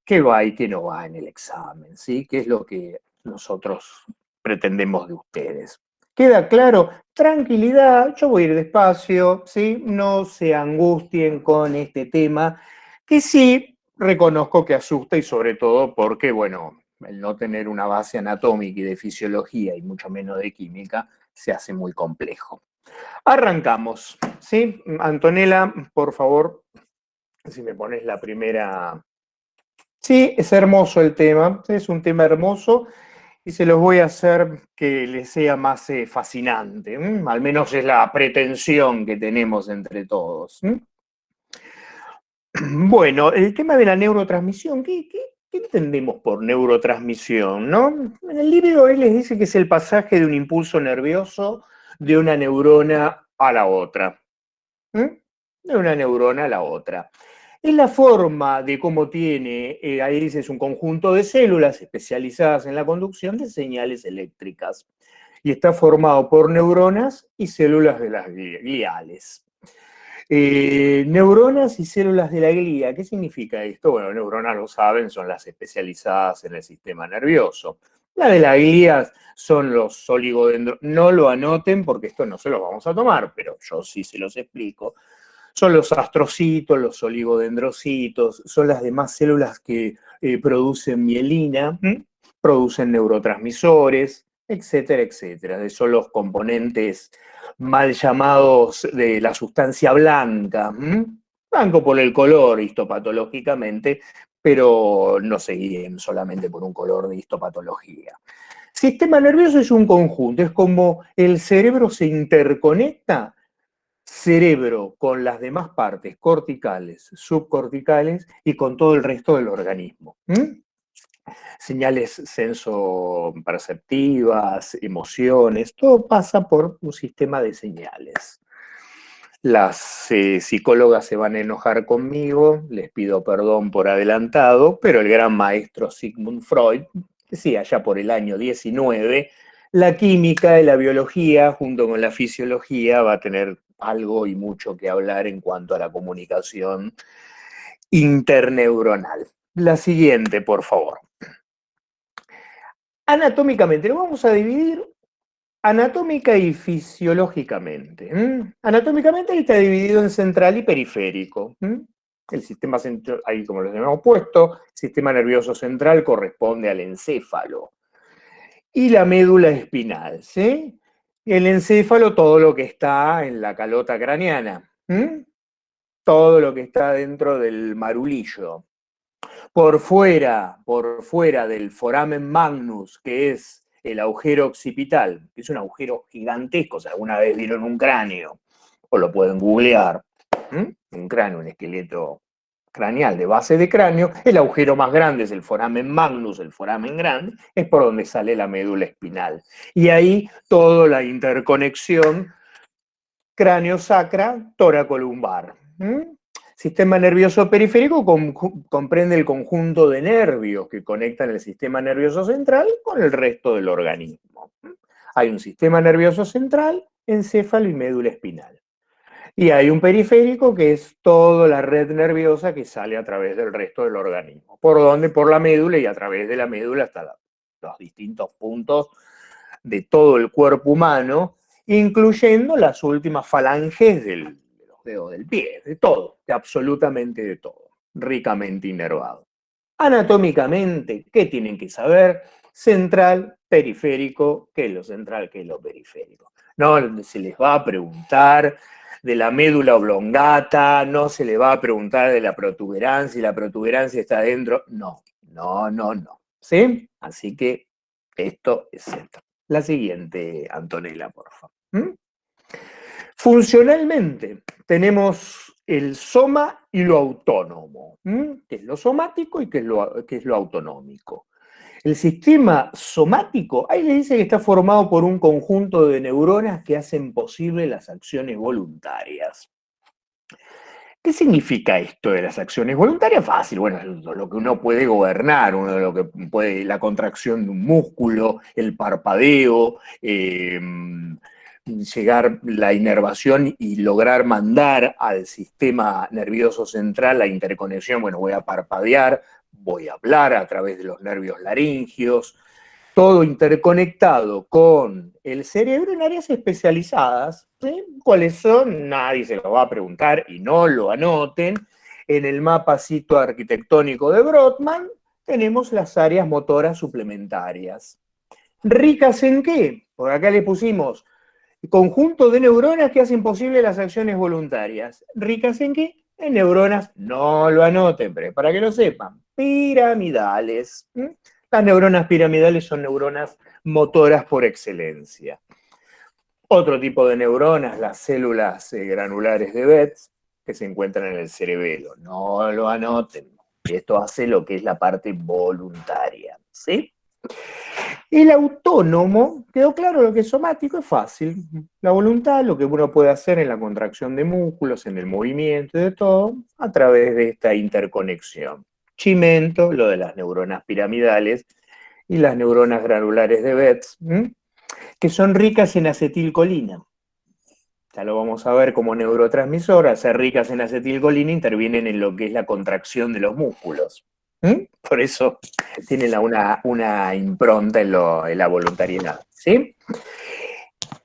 qué va y qué no va en el examen, ¿sí? ¿Qué es lo que nosotros pretendemos de ustedes? ¿Queda claro? Tranquilidad, yo voy a ir despacio, ¿sí? No se angustien con este tema, que sí reconozco que asusta y sobre todo porque, bueno, el no tener una base anatómica y de fisiología y mucho menos de química se hace muy complejo. Arrancamos, ¿sí? Antonella, por favor, si me pones la primera. Sí, es hermoso el tema, es un tema hermoso y se los voy a hacer que les sea más fascinante. Al menos es la pretensión que tenemos entre todos. Bueno, el tema de la neurotransmisión, ¿qué entendemos por neurotransmisión, no? En el libro él les dice que es el pasaje de un impulso nervioso de una neurona a la otra. De una neurona a la otra. Es la forma de cómo tiene, ahí dice, es un conjunto de células especializadas en la conducción de señales eléctricas y está formado por neuronas y células de las gliales. Neuronas y células de la glía, ¿qué significa esto? Bueno, neuronas lo saben, son las especializadas en el sistema nervioso. Las de la glía son los oligodendros. No lo anoten porque esto no se lo vamos a tomar, pero yo sí se los explico. Son los astrocitos, los oligodendrocitos, son las demás células que producen mielina, producen neurotransmisores, etcétera, etcétera. Son los componentes mal llamados de la sustancia blanca. Blanco por el color histopatológicamente, pero no se guíen solamente por un color de histopatología. Sistema nervioso es un conjunto, es como el cerebro se interconecta cerebro con las demás partes corticales, subcorticales y con todo el resto del organismo. Señales sensoperceptivas, emociones, todo pasa por un sistema de señales. Las psicólogas se van a enojar conmigo, les pido perdón por adelantado, pero el gran maestro Sigmund Freud decía allá por el año 19, la química y la biología junto con la fisiología va a tener algo y mucho que hablar en cuanto a la comunicación interneuronal. La siguiente, por favor. Anatómicamente, lo vamos a dividir anatómica y fisiológicamente. Anatómicamente está dividido en central y periférico. El sistema central, ahí como lo hemos puesto, el sistema nervioso central corresponde al encéfalo. Y la médula espinal, ¿sí? El encéfalo, todo lo que está en la calota craneana. Todo lo que está dentro del marulillo. Por fuera del foramen magnus, que es el agujero occipital, que es un agujero gigantesco, si alguna vez vieron un cráneo, o lo pueden googlear, un cráneo, un esqueleto craneal de base de cráneo, el agujero más grande es el foramen magnus, el foramen grande, es por donde sale la médula espinal. Y ahí toda la interconexión cráneo-sacra, tóraco-lumbar. Sistema nervioso periférico comprende el conjunto de nervios que conectan el sistema nervioso central con el resto del organismo. Hay un sistema nervioso central, encéfalo y médula espinal. Y hay un periférico que es toda la red nerviosa que sale a través del resto del organismo. ¿Por dónde? Por la médula y a través de la médula hasta los distintos puntos de todo el cuerpo humano, incluyendo las últimas falanges de los dedos del pie, de todo, de absolutamente de todo, ricamente inervado. Anatómicamente, ¿qué tienen que saber? Central, periférico, ¿qué es lo central, qué es lo periférico? No se les va a preguntar de la médula oblongata, no se les va a preguntar de la protuberancia y la protuberancia está adentro. No, no, no, no. ¿Sí? Así que esto es central. La siguiente, Antonella, por favor. Funcionalmente, tenemos el soma y lo autónomo. ¿Qué es lo somático y qué es lo autonómico? El sistema somático, ahí le dice que está formado por un conjunto de neuronas que hacen posible las acciones voluntarias. ¿Qué significa esto de las acciones voluntarias? Fácil, bueno, lo que uno puede gobernar, uno lo que puede, la contracción de un músculo, el parpadeo, llegar la inervación y lograr mandar al sistema nervioso central la interconexión, bueno, voy a parpadear voy a hablar a través de los nervios laringios, todo interconectado con el cerebro en áreas especializadas. ¿Sí? ¿Cuáles son? Nadie se lo va a preguntar y no lo anoten. En el mapa citoarquitectónico de Brodmann tenemos las áreas motoras suplementarias. ¿Ricas en qué? Por acá le pusimos conjunto de neuronas que hacen posible las acciones voluntarias. ¿Ricas en qué? En neuronas, no lo anoten, pero para que lo sepan, piramidales. Las neuronas piramidales son neuronas motoras por excelencia. Otro tipo de neuronas, las células granulares de Betz, que se encuentran en el cerebelo. No lo anoten. Esto hace lo que es la parte voluntaria, ¿sí? El autónomo, quedó claro lo que es somático, es fácil. La voluntad, lo que uno puede hacer en la contracción de músculos, en el movimiento y de todo, a través de esta interconexión. Chimento, lo de las neuronas piramidales y las neuronas granulares de Betz, que son ricas en acetilcolina. Ya lo vamos a ver como neurotransmisor, al ser ricas en acetilcolina intervienen en lo que es la contracción de los músculos. Por eso tienen una impronta en la voluntariedad. ¿Sí?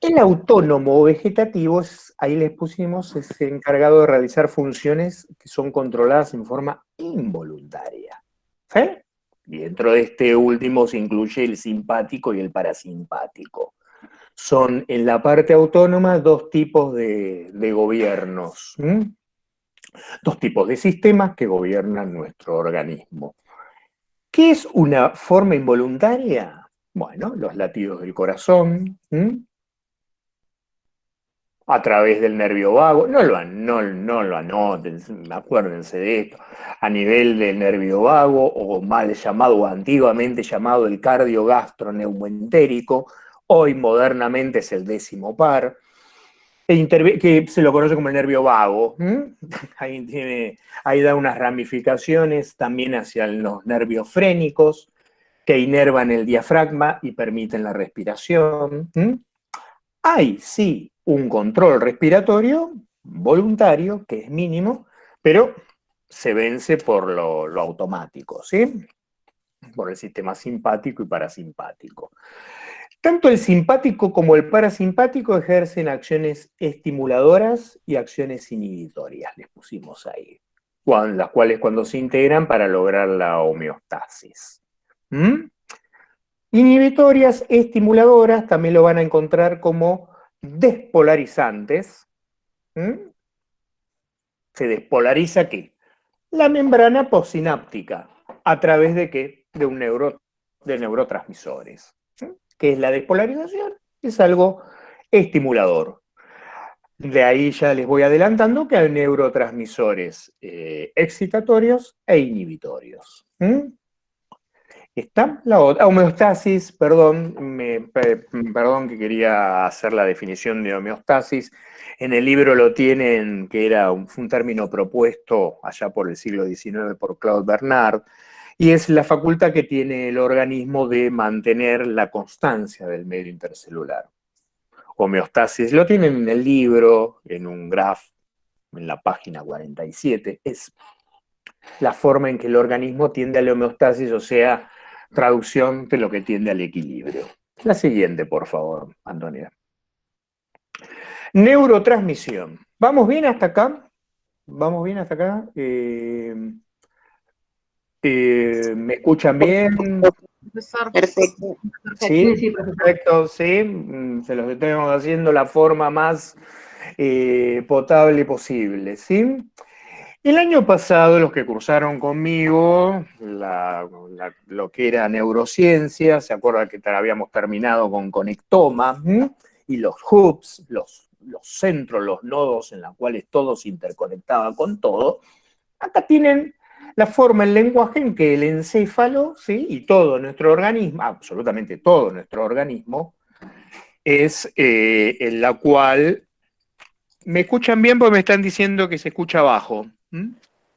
El autónomo vegetativo, ahí les pusimos, es encargado de realizar funciones que son controladas en forma involuntaria. ¿Sí? Y dentro de este último se incluye el simpático y el parasimpático. Son en la parte autónoma dos tipos de gobiernos, dos tipos de sistemas que gobiernan nuestro organismo. ¿Qué es una forma involuntaria? Bueno, los latidos del corazón, a través del nervio vago, no lo anoten, acuérdense de esto, a nivel del nervio vago, o mal llamado, o antiguamente llamado el cardiogastroneumoentérico, hoy modernamente es el 10º par, que se lo conoce como el nervio vago. Ahí da unas ramificaciones también hacia los nervios frénicos, que inervan el diafragma y permiten la respiración. Hay, sí, un control respiratorio voluntario, que es mínimo, pero se vence por lo automático, ¿sí? Por el sistema simpático y parasimpático. Tanto el simpático como el parasimpático ejercen acciones estimuladoras y acciones inhibitorias, les pusimos ahí, las cuales cuando se integran para lograr la homeostasis. Inhibitorias, estimuladoras, también lo van a encontrar como despolarizantes. ¿Se despolariza qué? La membrana postsináptica. ¿A través de qué? De neurotransmisores. ¿Qué es la despolarización? Es algo estimulador. De ahí ya les voy adelantando que hay neurotransmisores excitatorios e inhibitorios. Está la homeostasis, perdón que quería hacer la definición de homeostasis. En el libro lo tienen, que era un término propuesto allá por el siglo XIX por Claude Bernard, y es la facultad que tiene el organismo de mantener la constancia del medio intercelular. Homeostasis, lo tienen en el libro, en un graph, en la página 47, es la forma en que el organismo tiende a la homeostasis, o sea, traducción de lo que tiende al equilibrio. La siguiente, por favor, Antonia. Neurotransmisión. ¿Vamos bien hasta acá? ¿Vamos bien hasta acá? ¿Me escuchan bien? Perfecto. Sí, perfecto, sí. Se los estamos haciendo la forma más potable posible, ¿sí? El año pasado, los que cursaron conmigo lo que era neurociencia, se acuerdan que habíamos terminado con conectoma, y los hubs, los centros, los nodos en los cuales todo se interconectaba con todo. Acá tienen la forma, el lenguaje en que el encéfalo, ¿sí? Y todo nuestro organismo, absolutamente todo nuestro organismo, es en la cual... ¿Me escuchan bien? Porque me están diciendo que se escucha bajo.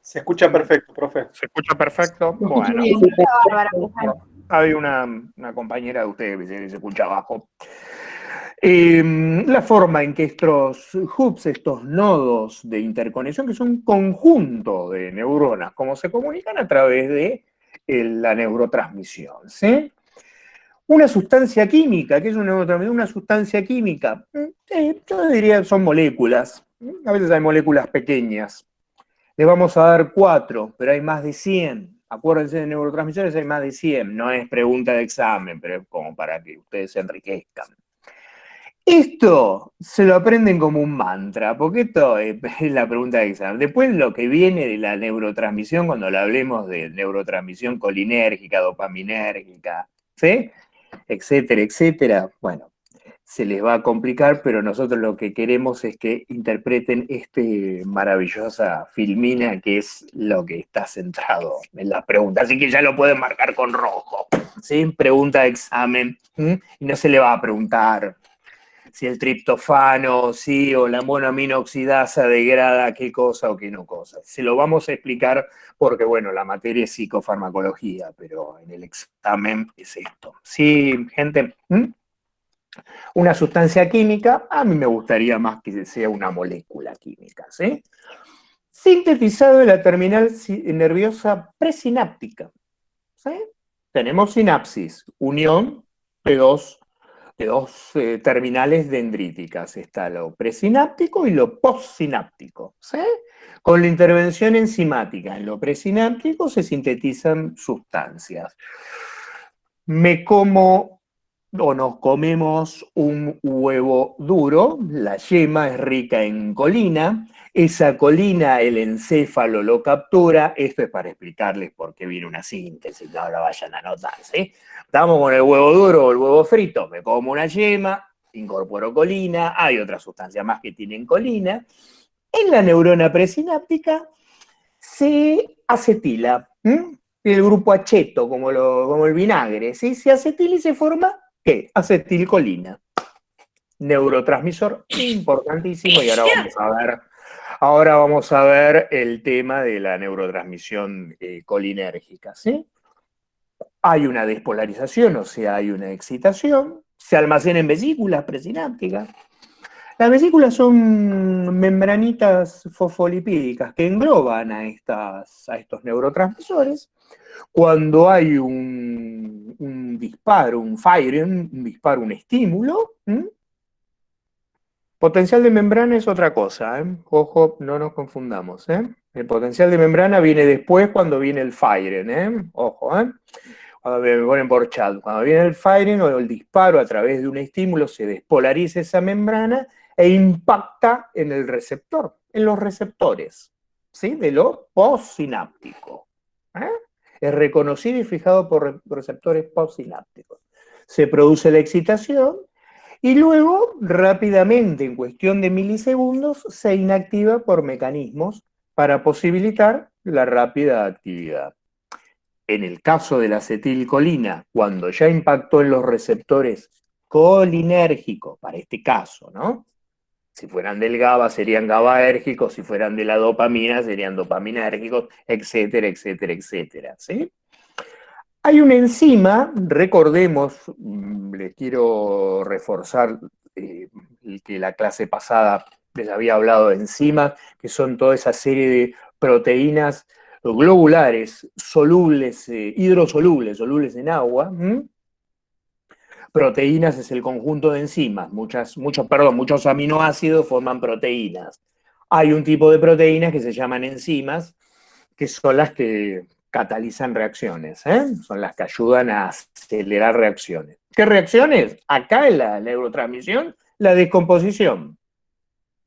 Se escucha perfecto, profe. ¿Se escucha perfecto? Bueno, hay una compañera de ustedes que dice que se escucha bajo. La forma en que estos hubs, estos nodos de interconexión, que son un conjunto de neuronas, cómo se comunican a través de la neurotransmisión, ¿sí? Una sustancia química, ¿qué es una neurotransmisión? Una sustancia química, yo diría son moléculas, a veces hay moléculas pequeñas. Le vamos a dar 4, pero hay más de 100. Acuérdense de neurotransmisores, hay más de 100. No es pregunta de examen, pero es como para que ustedes se enriquezcan. Esto se lo aprenden como un mantra, porque esto es la pregunta de examen. Después lo que viene de la neurotransmisión, cuando le hablemos de neurotransmisión colinérgica, dopaminérgica, ¿sí? Etcétera, etcétera. Bueno, se les va a complicar, pero nosotros lo que queremos es que interpreten este maravillosa filmina que es lo que está centrado en las preguntas. Así que ya lo pueden marcar con rojo, ¿sí? Pregunta de examen, ¿sí? Y no se le va a preguntar si el triptofano, sí, o la monoamino oxidasa degrada qué cosa o qué no cosa. Se lo vamos a explicar porque, bueno, la materia es psicofarmacología, pero en el examen es esto. ¿Sí, gente? Una sustancia química, a mí me gustaría más que sea una molécula química, ¿sí? Sintetizado en la terminal nerviosa presináptica, ¿sí? Tenemos sinapsis, unión de dos terminales dendríticas. Está lo presináptico y lo postsináptico, ¿sí? Con la intervención enzimática en lo presináptico se sintetizan sustancias. Me como o nos comemos un huevo duro, la yema es rica en colina, esa colina el encéfalo lo captura, esto es para explicarles por qué viene una síntesis, no la vayan a anotar, ¿sí? Estamos con el huevo duro o el huevo frito, me como una yema, incorporo colina, hay otras sustancias más que tienen colina, en la neurona presináptica se acetila, el grupo aceto, como el vinagre, ¿sí? Se acetila y se forma, ¿qué? Acetilcolina. Neurotransmisor importantísimo, y ahora vamos a ver el tema de la neurotransmisión colinérgica, ¿sí? Hay una despolarización, o sea, hay una excitación, se almacena en vesículas presinápticas. Las vesículas son membranitas fosfolipídicas que engloban a estos neurotransmisores. Cuando hay un disparo, un firing, un disparo, un estímulo, potencial de membrana es otra cosa, ¿eh? Ojo, no nos confundamos, ¿eh? El potencial de membrana viene después cuando viene el firing, ¿eh? Ojo, ¿eh? Cuando me ponen por chat, cuando viene el firing o el disparo a través de un estímulo, se despolariza esa membrana e impacta en el receptor, en los receptores, ¿sí? De lo postsináptico. ¿Eh? Es reconocido y fijado por receptores postsinápticos. Se produce la excitación y luego, rápidamente, en cuestión de milisegundos, se inactiva por mecanismos para posibilitar la rápida actividad. En el caso de la acetilcolina, cuando ya impactó en los receptores colinérgicos, para este caso, ¿no? Si fueran del GABA serían GABAérgicos, si fueran de la dopamina serían dopaminérgicos, etcétera, etcétera, etcétera, ¿sí? Hay una enzima, recordemos, les quiero reforzar que la clase pasada les había hablado de enzimas, que son toda esa serie de proteínas globulares, solubles, solubles en agua. Proteínas es el conjunto de enzimas, muchos aminoácidos forman proteínas. Hay un tipo de proteínas que se llaman enzimas, que son las que catalizan reacciones, ¿eh? Son las que ayudan a acelerar reacciones. ¿Qué reacciones? Acá en la neurotransmisión, la descomposición.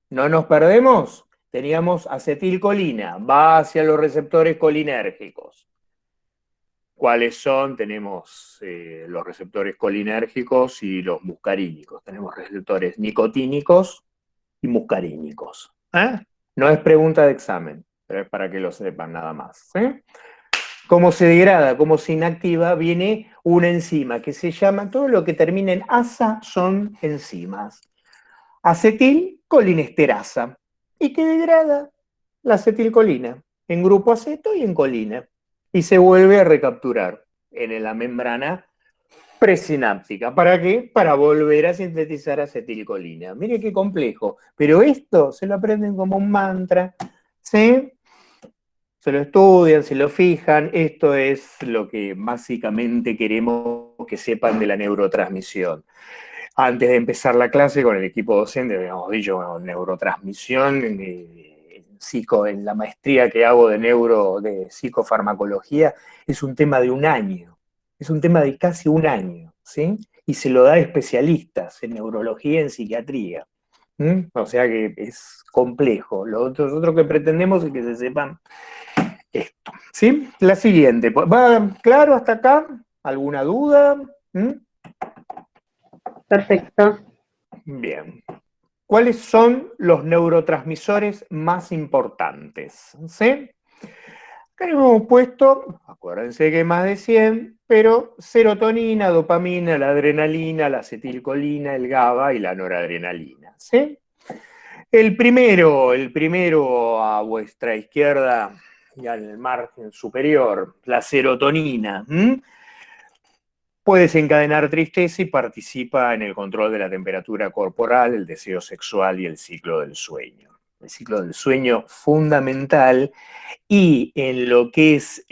No nos perdemos, teníamos acetilcolina, va hacia los receptores colinérgicos. ¿Cuáles son? Tenemos los receptores colinérgicos y los muscarínicos. Tenemos receptores nicotínicos y muscarínicos. ¿Eh? No es pregunta de examen, pero es para que lo sepan nada más. Cómo se degrada, cómo se inactiva, viene una enzima que se llama, todo lo que termina en asa son enzimas. Acetilcolinesterasa, y que degrada la acetilcolina en grupo aceto y en colina, y se vuelve a recapturar en la membrana presináptica. ¿Para qué? Para volver a sintetizar acetilcolina. Mire qué complejo, pero esto se lo aprenden como un mantra, ¿sí? se lo estudian, se lo fijan. Esto es lo que básicamente queremos que sepan de la neurotransmisión. Antes de empezar la clase con el equipo docente habíamos dicho, bueno, neurotransmisión, en la maestría que hago de psicofarmacología, es un tema de un año, es un tema de casi un año, ¿sí? Y se lo da a especialistas en neurología y en psiquiatría. O sea que es complejo. Nosotros que pretendemos es que se sepan esto, ¿sí? La siguiente, ¿va claro hasta acá? ¿Alguna duda? Perfecto. Bien. ¿Cuáles son los neurotransmisores más importantes? ¿Sí? Acá hemos puesto, acuérdense que hay más de 100, pero serotonina, dopamina, la adrenalina, la acetilcolina, el GABA y la noradrenalina. ¿Sí? El primero a vuestra izquierda y al margen superior, la serotonina. Puede desencadenar tristeza y participa en el control de la temperatura corporal, el deseo sexual y el ciclo del sueño. El ciclo del sueño fundamental y en lo que es...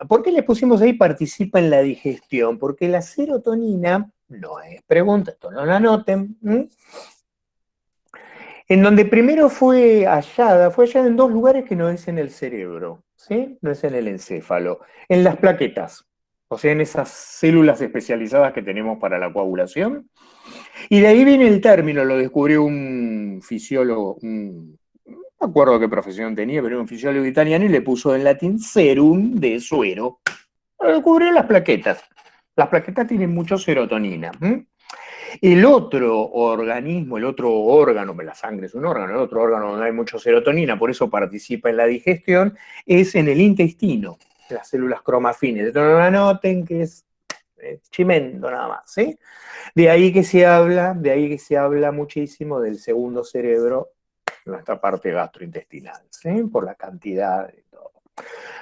¿por qué le pusimos ahí participa en la digestión? Porque la serotonina, no es pregunta, esto no lo anoten, en donde primero fue hallada en dos lugares que no es en el cerebro, ¿sí? No es en el encéfalo, en las plaquetas, o sea, en esas células especializadas que tenemos para la coagulación. Y de ahí viene el término, lo descubrió un fisiólogo, no me acuerdo qué profesión tenía, pero era un fisiólogo italiano y le puso en latín serum de suero. Lo descubrió las plaquetas. Las plaquetas tienen mucho serotonina. El otro organismo, el otro órgano, la sangre es un órgano, el otro órgano donde hay mucha serotonina, por eso participa en la digestión, es en el intestino, las células cromafines. Esto no lo anoten, que es chimento nada más, ¿sí? De ahí que se habla muchísimo del segundo cerebro, nuestra parte gastrointestinal, ¿sí? Por la cantidad de todo.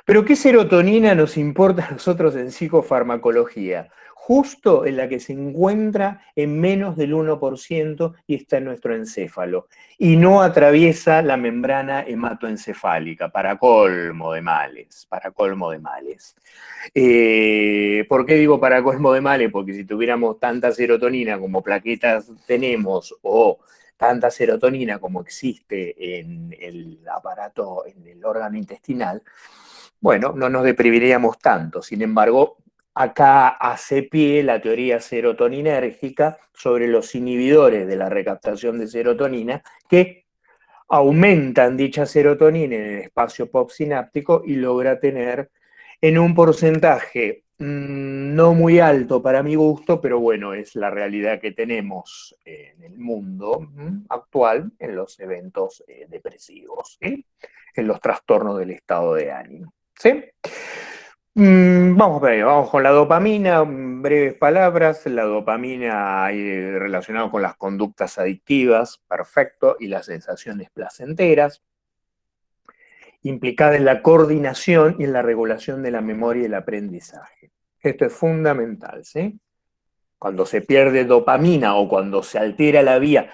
Pero ¿qué serotonina nos importa a nosotros en psicofarmacología? Justo en la que se encuentra en menos del 1% y está en nuestro encéfalo. Y no atraviesa la membrana hematoencefálica, para colmo de males, para colmo de males. ¿Por qué digo para colmo de males? Porque si tuviéramos tanta serotonina como plaquetas tenemos, o tanta serotonina como existe en el aparato, en el órgano intestinal, bueno, no nos deprimiríamos tanto. Sin embargo, acá hace pie la teoría serotoninérgica sobre los inhibidores de la recaptación de serotonina que aumentan dicha serotonina en el espacio postsináptico y logra tener en un porcentaje no muy alto para mi gusto, pero bueno, es la realidad que tenemos en el mundo actual en los eventos depresivos, ¿sí? En los trastornos del estado de ánimo. ¿Sí? Vamos con la dopamina, breves palabras. La dopamina relacionada con las conductas adictivas, perfecto, y las sensaciones placenteras, implicada en la coordinación y en la regulación de la memoria y el aprendizaje. Esto es fundamental, ¿sí? Cuando se pierde dopamina o cuando se altera la vía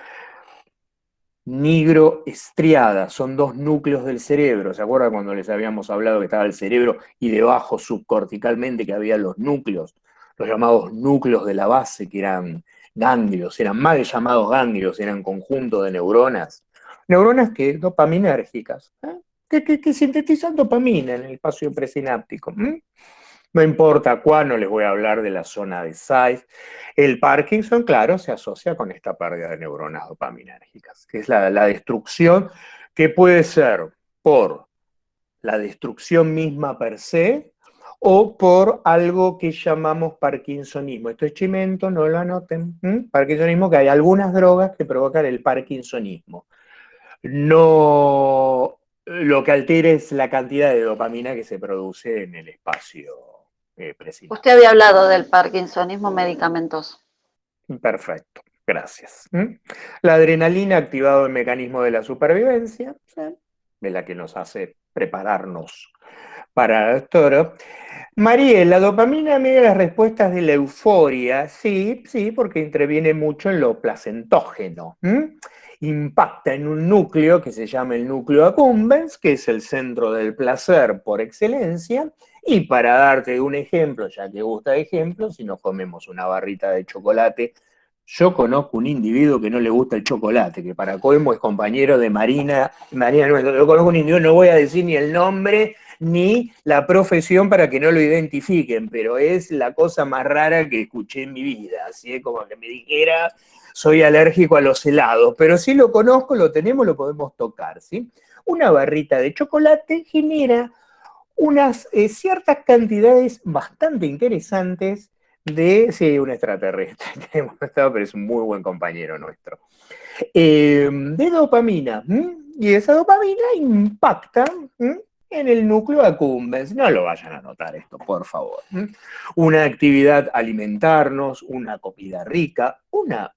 nigroestriada, son dos núcleos del cerebro. ¿Se acuerdan cuando les habíamos hablado que estaba el cerebro y debajo subcorticalmente que había los núcleos, los llamados núcleos de la base, que eran ganglios, eran mal llamados ganglios, eran conjuntos de neuronas? Neuronas que dopaminérgicas, que sintetizan dopamina en el espacio presináptico. No importa cuál, no les voy a hablar de la zona de Zeiss. El Parkinson, claro, se asocia con esta pérdida de neuronas dopaminérgicas, que es la destrucción que puede ser por la destrucción misma per se o por algo que llamamos parkinsonismo. Esto es chimento, no lo anoten. Parkinsonismo, que hay algunas drogas que provocan el parkinsonismo. No, lo que altera es la cantidad de dopamina que se produce en el espacio presináptico. Usted había hablado del parkinsonismo medicamentoso. Perfecto, gracias. La adrenalina ha activado el mecanismo de la supervivencia, ¿sí? Es la que nos hace prepararnos para esto. Mariel, la dopamina mide las respuestas de la euforia, sí, porque interviene mucho en lo placentógeno. impacta en un núcleo que se llama el núcleo accumbens, que es el centro del placer por excelencia. Y para darte un ejemplo, ya que gusta de ejemplos, si nos comemos una barrita de chocolate, yo conozco un individuo que no le gusta el chocolate, que para colmo es compañero de Marina nuestro. Yo conozco un individuo, no voy a decir ni el nombre ni la profesión para que no lo identifiquen, pero es la cosa más rara que escuché en mi vida. Así es como que me dijera, soy alérgico a los helados, pero si lo conozco, lo tenemos, lo podemos tocar, ¿sí? Una barrita de chocolate genera unas ciertas cantidades bastante interesantes de, sí, un extraterrestre, que hemos estado, pero es un muy buen compañero nuestro, de dopamina. Y esa dopamina impacta en el núcleo accumbens. No lo vayan a notar esto, por favor. Una actividad alimentarnos, una comida rica, una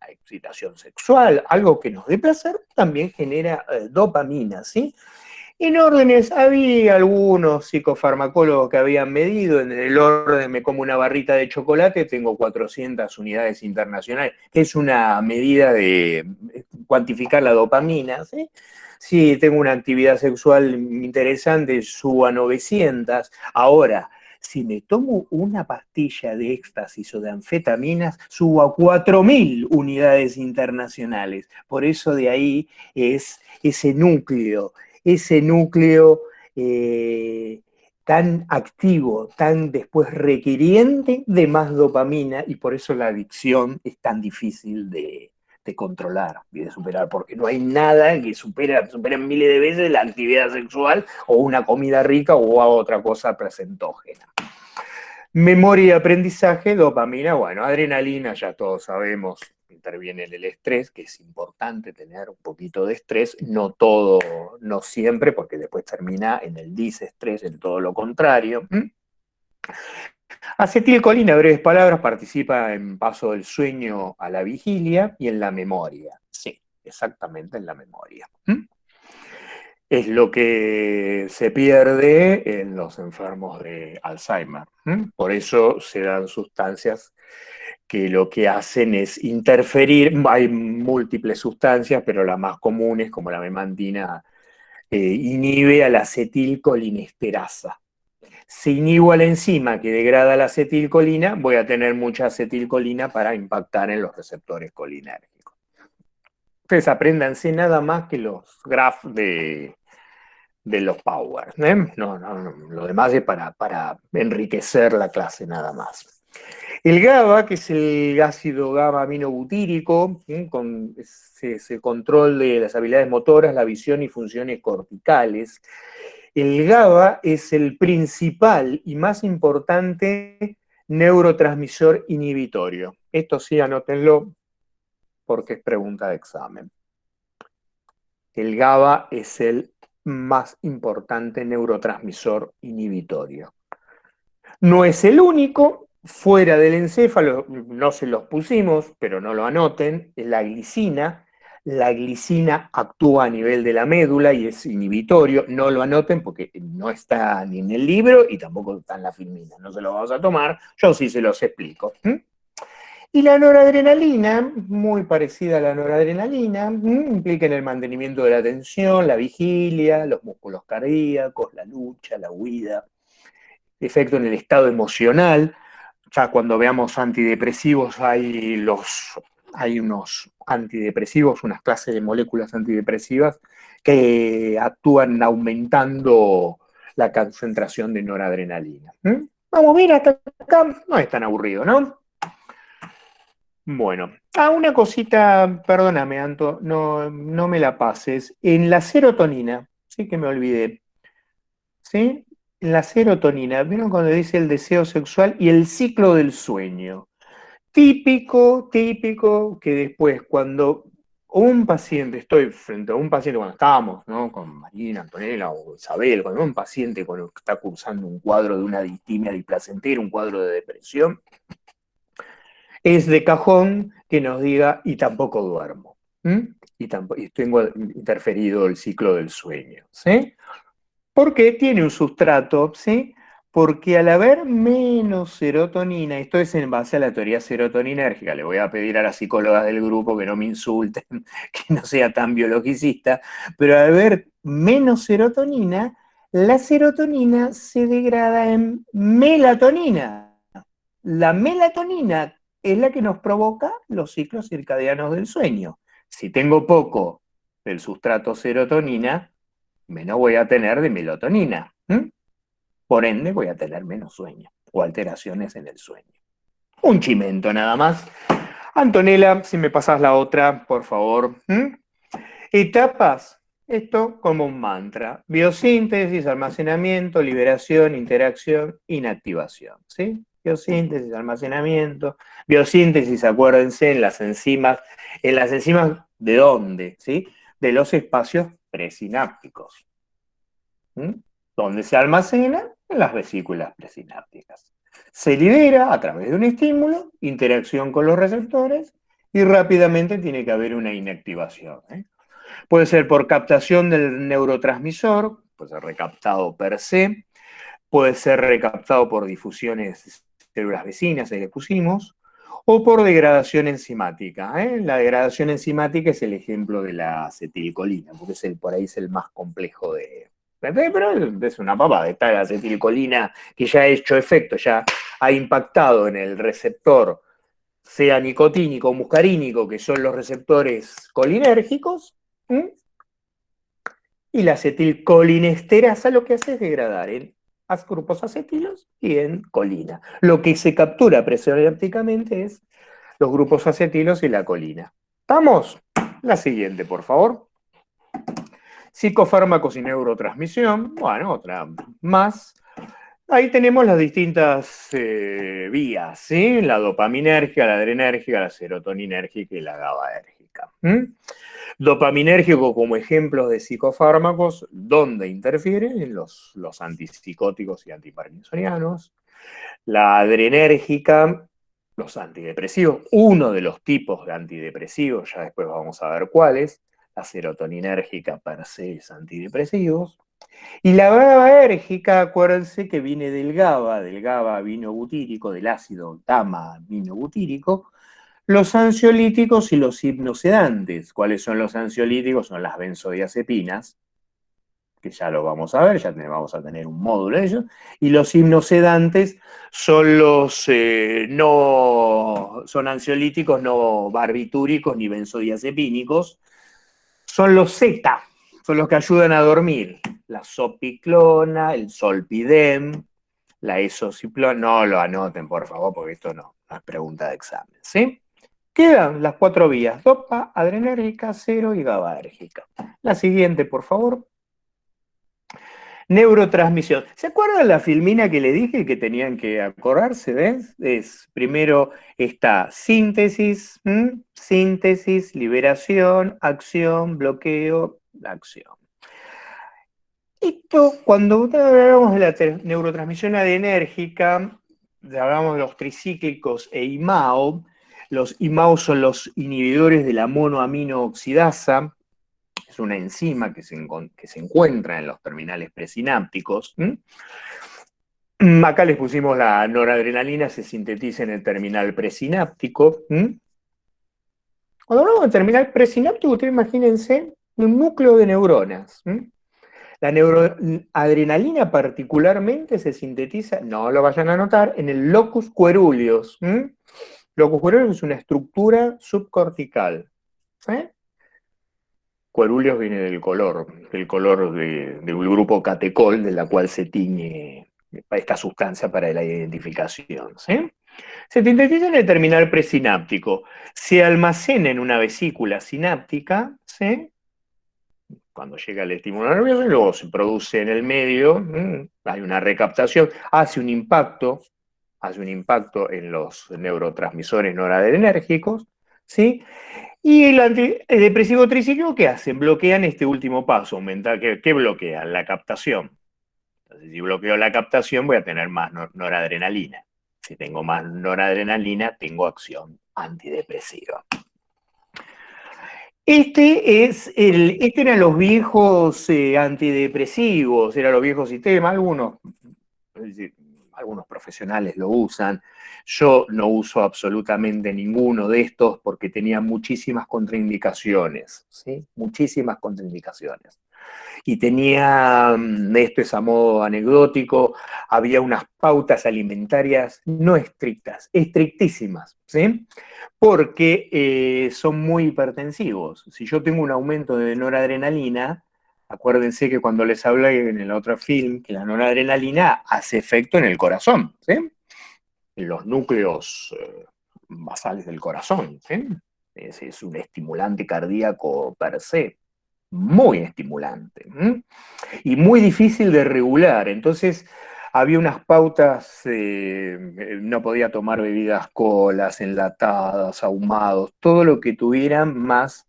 excitación sexual, algo que nos dé placer, también genera dopamina, ¿sí? En órdenes, había algunos psicofarmacólogos que habían medido, en el orden me como una barrita de chocolate, tengo 400 unidades internacionales, que es una medida de cuantificar la dopamina, ¿sí? Si tengo una actividad sexual interesante, subo a 900. Ahora, si me tomo una pastilla de éxtasis o de anfetaminas, subo a 4000 unidades internacionales. Por eso de ahí es ese núcleo tan activo, tan después requiriente de más dopamina, y por eso la adicción es tan difícil de controlar y de superar, porque no hay nada que supera miles de veces la actividad sexual o una comida rica o otra cosa placentógena. Memoria y aprendizaje, dopamina, bueno, adrenalina, ya todos sabemos, interviene en el estrés, que es importante tener un poquito de estrés, no todo, no siempre, porque después termina en el disestrés, en todo lo contrario. Acetilcolina, breves palabras, participa en paso del sueño a la vigilia y en la memoria. Sí, exactamente en la memoria. Es lo que se pierde en los enfermos de Alzheimer. Por eso se dan sustancias que lo que hacen es interferir. Hay múltiples sustancias, pero las más comunes, como la memantina, inhibe a la acetilcolinesterasa. Si inhibo a la enzima que degrada la acetilcolina, voy a tener mucha acetilcolina para impactar en los receptores colinérgicos. Entonces, apréndanse nada más que los graphs de los Power. No, lo demás es para enriquecer la clase nada más. El GABA, que es el ácido GABA-aminobutírico, con ese control de las habilidades motoras, la visión y funciones corticales. El GABA es el principal y más importante neurotransmisor inhibitorio. Esto sí, anótenlo porque es pregunta de examen. El GABA es el más importante neurotransmisor inhibitorio. No es el único, fuera del encéfalo, no se los pusimos, pero no lo anoten, es la glicina. La glicina actúa a nivel de la médula y es inhibitorio, no lo anoten porque no está ni en el libro y tampoco está en la filmina, no se lo vamos a tomar, yo sí se los explico. Y la noradrenalina, muy parecida a la noradrenalina, implica en el mantenimiento de la atención, la vigilia, los músculos cardíacos, la lucha, la huida, efecto en el estado emocional. Ya cuando veamos antidepresivos hay unos antidepresivos, unas clases de moléculas antidepresivas que actúan aumentando la concentración de noradrenalina. Vamos bien hasta acá, no es tan aburrido, ¿no? Bueno, una cosita, perdóname, Anto, no me la pases. En la serotonina, sí que me olvidé, ¿sí? En la serotonina, ¿vieron cuando dice el deseo sexual y el ciclo del sueño? Típico que después cuando un paciente, estoy frente a un paciente cuando estábamos, ¿no? Con Marina, Antonella o Isabel, cuando un paciente con el que está cursando un cuadro de una distimia diplacentera, un cuadro de depresión, es de cajón que nos diga, y tampoco duermo. Y tengo interferido el ciclo del sueño. ¿Sí? Porque tiene un sustrato, ¿sí? Porque al haber menos serotonina, esto es en base a la teoría serotoninérgica, le voy a pedir a las psicólogas del grupo que no me insulten, que no sea tan biologicista, pero al haber menos serotonina, la serotonina se degrada en melatonina. La melatonina es la que nos provoca los ciclos circadianos del sueño. Si tengo poco del sustrato serotonina, menos voy a tener de melatonina. Por ende, voy a tener menos sueño o alteraciones en el sueño. Un chimento nada más. Antonella, si me pasas la otra, por favor. Etapas. Esto como un mantra. Biosíntesis, almacenamiento, liberación, interacción, inactivación. ¿Sí? Biosíntesis, almacenamiento. Biosíntesis, acuérdense, en las enzimas. ¿En las enzimas de dónde? ¿Sí? De los espacios presinápticos. ¿Dónde se almacena? En las vesículas presinápticas. Se libera a través de un estímulo, interacción con los receptores, y rápidamente tiene que haber una inactivación. Puede ser por captación del neurotransmisor, puede ser recaptado per se, puede ser recaptado por difusiones de células vecinas, ahí le pusimos, o por degradación enzimática. La degradación enzimática es el ejemplo de la acetilcolina, porque por ahí es el más complejo de... Pero es una pavada, está la acetilcolina que ya ha hecho efecto, ya ha impactado en el receptor, sea nicotínico o muscarínico, que son los receptores colinérgicos, y la acetilcolinesterasa lo que hace es degradar en grupos acetilos y en colina. Lo que se captura presinápticamente es los grupos acetilos y la colina. ¿Estamos? La siguiente, por favor. Psicofármacos y neurotransmisión. Bueno, otra más. Ahí tenemos las distintas vías, ¿sí? La dopaminérgica, la adrenérgica, la serotoninérgica y la GABAérgica. Dopaminérgico como ejemplos de psicofármacos, ¿dónde interfieren? En los antipsicóticos y antiparkinsonianos. La adrenérgica, los antidepresivos, uno de los tipos de antidepresivos, ya después vamos a ver cuáles. La serotoninérgica per se es antidepresivos. Y la GABAérgica, acuérdense que viene del GABA aminobutírico, del ácido gamma aminobutírico, los ansiolíticos y los hipnosedantes. ¿Cuáles son los ansiolíticos? Son las benzodiazepinas, que ya lo vamos a ver, ya vamos a tener un módulo de ellos. Y los hipnosedantes son los son ansiolíticos no barbitúricos ni benzodiazepínicos, son los Z, son los que ayudan a dormir. La zopiclona, el zolpidem, la esociplona. No lo anoten, por favor, porque esto no es pregunta de examen, ¿sí? Quedan las 4 vías: dopa, adrenérgica, cero y GABAérgica. La siguiente, por favor. Neurotransmisión. ¿Se acuerdan la filmina que le dije que tenían que acordarse? ¿Ves? Primero está síntesis, síntesis, liberación, acción, bloqueo, acción. Esto, cuando hablamos de la neurotransmisión adrenérgica, hablamos de los tricíclicos e IMAO. Los IMAO son los inhibidores de la monoaminooxidasa. Es una enzima que se encuentra en los terminales presinápticos. Acá les pusimos la noradrenalina, se sintetiza en el terminal presináptico. Cuando hablamos de terminal presináptico, ustedes imagínense un núcleo de neuronas. La neuroadrenalina particularmente se sintetiza, no lo vayan a notar, en el locus coeruleus. Locus coeruleus es una estructura subcortical. Coeruleus viene del color del grupo catecol, de la cual se tiñe esta sustancia para la identificación. ¿Sí? Se sintetiza en el terminal presináptico, se almacena en una vesícula sináptica, ¿sí? Cuando llega el estímulo nervioso, y luego se produce en el medio, hay una recaptación, hace un impacto en los neurotransmisores noradrenérgicos, ¿sí? Y el antidepresivo tricíclico, ¿qué hacen? Bloquean este último paso, ¿qué bloquean? La captación. Entonces, si bloqueo la captación, voy a tener más noradrenalina. Si tengo más noradrenalina, tengo acción antidepresiva. Este eran los viejos antidepresivos, eran los viejos sistemas, algunos Es decir, algunos profesionales lo usan. Yo no uso absolutamente ninguno de estos porque tenía muchísimas contraindicaciones, ¿sí? Muchísimas contraindicaciones. Y tenía, esto es a modo anecdótico, había unas pautas alimentarias no estrictas, estrictísimas, ¿sí? Porque son muy hipertensivos. Si yo tengo un aumento de noradrenalina, acuérdense que cuando les hablé en el otro film, que la noradrenalina hace efecto en el corazón, ¿sí? En los núcleos basales del corazón, ¿sí? Es un estimulante cardíaco per se, muy estimulante, ¿sí? Y muy difícil de regular. Entonces, había unas pautas, no podía tomar bebidas colas, enlatadas, ahumados, todo lo que tuvieran más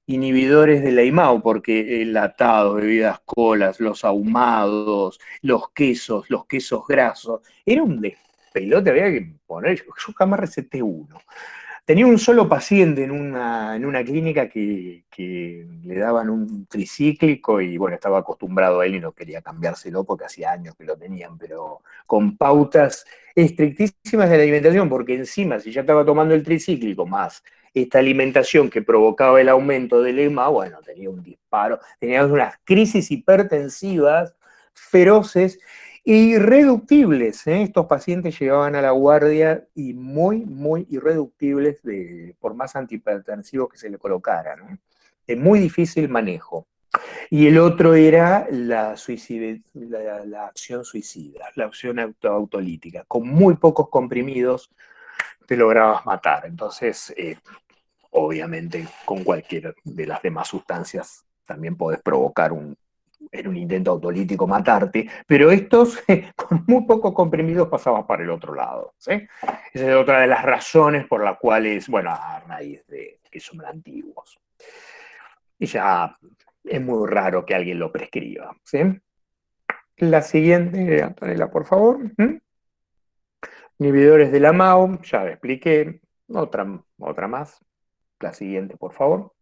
inhibidores de la IMAO, porque enlatados, bebidas colas, los ahumados, los quesos grasos, era un despelote, había que poner, yo jamás receté uno. Tenía un solo paciente en una clínica que le daban un tricíclico y bueno, estaba acostumbrado a él y no quería cambiárselo porque hacía años que lo tenían, pero con pautas estrictísimas de la alimentación, porque encima si ya estaba tomando el tricíclico más esta alimentación que provocaba el aumento del EMA, bueno, tenía un disparo, tenía unas crisis hipertensivas feroces e irreductibles, ¿eh? Estos pacientes llegaban a la guardia y muy irreductibles por más antihipertensivos que se le colocaran, ¿no? De muy difícil manejo. Y el otro era la acción suicida, la acción autolítica. Con muy pocos comprimidos te lograbas matar. Entonces, obviamente, con cualquiera de las demás sustancias también podés provocar en un intento autolítico matarte, pero estos con muy pocos comprimidos pasaban para el otro lado, ¿sí? Esa es otra de las razones por las cuales, bueno, a raíz de que son antiguos. Y ya es muy raro que alguien lo prescriba, ¿sí? La siguiente, Antonella, por favor. Inhibidores de la MAO, ya lo expliqué. Otra más. La siguiente, por favor.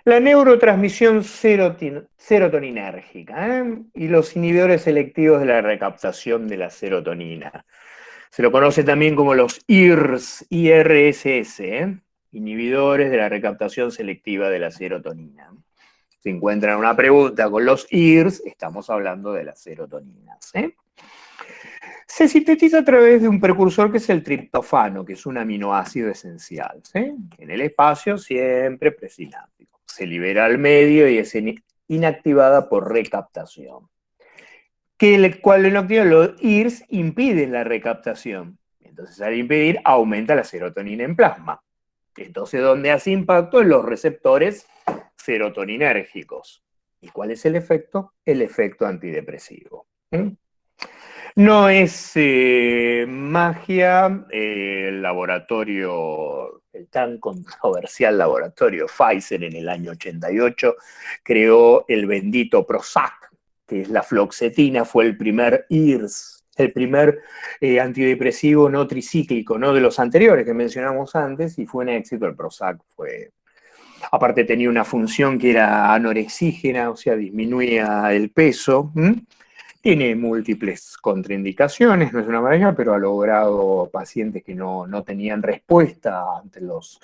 La neurotransmisión serotoninérgica, y los inhibidores selectivos de la recaptación de la serotonina. Se lo conoce también como los IRSS, inhibidores de la recaptación selectiva de la serotonina. Si encuentran una pregunta con los IRS, estamos hablando de las serotoninas. Se sintetiza a través de un precursor que es el triptofano, que es un aminoácido esencial, ¿sí? En el espacio siempre presináptico. Se libera al medio y es inactivada por recaptación. ¿Cuál inactiva? Los IRS impiden la recaptación. Entonces, al impedir, aumenta la serotonina en plasma. Entonces, ¿dónde hace impacto? En los receptores serotoninérgicos. ¿Y cuál es el efecto? El efecto antidepresivo. No es magia, el laboratorio, el tan controversial laboratorio Pfizer en el año 88 creó el bendito Prozac, que es la fluoxetina, fue el primer IRS, el primer antidepresivo no tricíclico, no de los anteriores que mencionamos antes, y fue un éxito. El Prozac aparte tenía una función que era anorexígena, o sea, disminuía el peso. Tiene múltiples contraindicaciones, no es una maravilla, pero ha logrado pacientes que no tenían respuesta ante los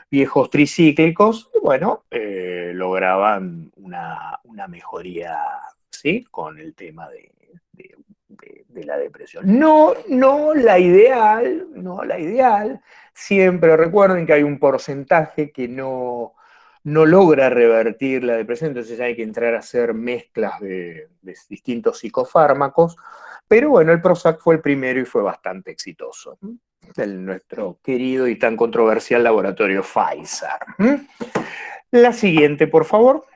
viejos tricíclicos, y bueno, lograban una mejoría, ¿sí? Con el tema de la depresión. No la ideal, siempre recuerden que hay un porcentaje que no logra revertir la depresión, entonces hay que entrar a hacer mezclas de distintos psicofármacos, pero bueno, el Prozac fue el primero y fue bastante exitoso. Nuestro querido y tan controversial laboratorio Pfizer. La siguiente, por favor.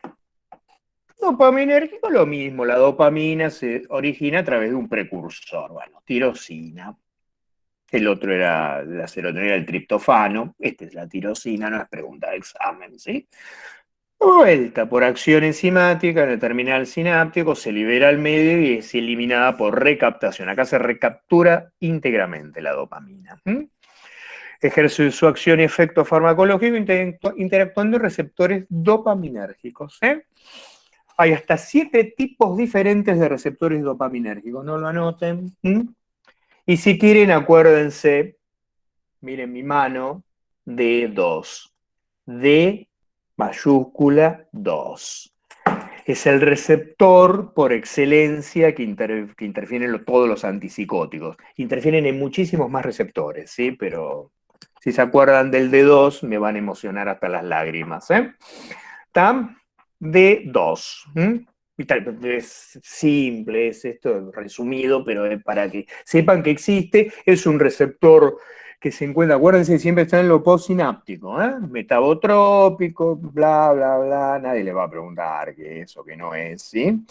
Dopaminérgico, lo mismo, la dopamina se origina a través de un precursor, bueno, tirosina. El otro era la serotonina, el triptofano. Esta es la tirosina, no es pregunta de examen, ¿sí? Vuelta por acción enzimática en el terminal sináptico, se libera al medio y es eliminada por recaptación. Acá se recaptura íntegramente la dopamina. Ejerce su acción y efecto farmacológico interactuando en receptores dopaminérgicos. Hay hasta 7 tipos diferentes de receptores dopaminérgicos, no lo anoten. Y si quieren, acuérdense, miren mi mano, D2. D mayúscula 2. Es el receptor por excelencia que interfieren todos los antipsicóticos. Interfieren en muchísimos más receptores, ¿sí? Pero si se acuerdan del D2, me van a emocionar hasta las lágrimas, ¿eh? ¿Está? D2. Es simple, es esto resumido, pero es para que sepan que existe. Es un receptor que se encuentra, acuérdense, siempre está en lo postsináptico, metabotrópico, bla, bla, bla, nadie le va a preguntar qué es o qué no es, ¿sí?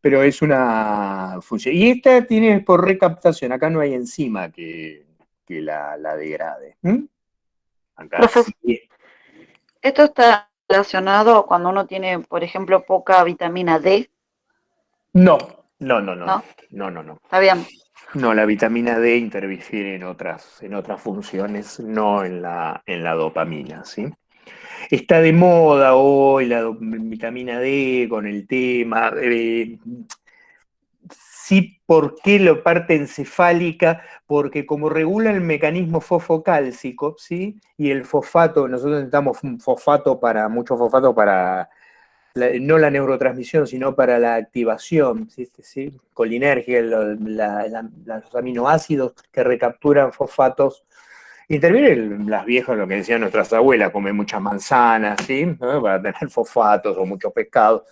Pero es una función. Y esta tiene por recaptación, acá no hay enzima que la degrade. Acá Profesor, sí. ¿esto está relacionado cuando uno tiene, por ejemplo, poca vitamina D? No, no, no, no, no, ¿No? no, no, no. Está bien. No, la vitamina D interfiere en otras funciones, no en la dopamina, ¿sí? Está de moda hoy la vitamina D con el tema. Sí, ¿por qué la parte encefálica? Porque como regula el mecanismo fosfocálcico, ¿sí? Y el fosfato, nosotros necesitamos mucho fosfato para no la neurotransmisión, sino para la activación, ¿sí? ¿Sí? Colinérgica, los aminoácidos que recapturan fosfatos. Intervienen las viejas, lo que decían nuestras abuelas, comer muchas manzanas, ¿sí? ¿No? Para tener fosfatos o mucho pescado.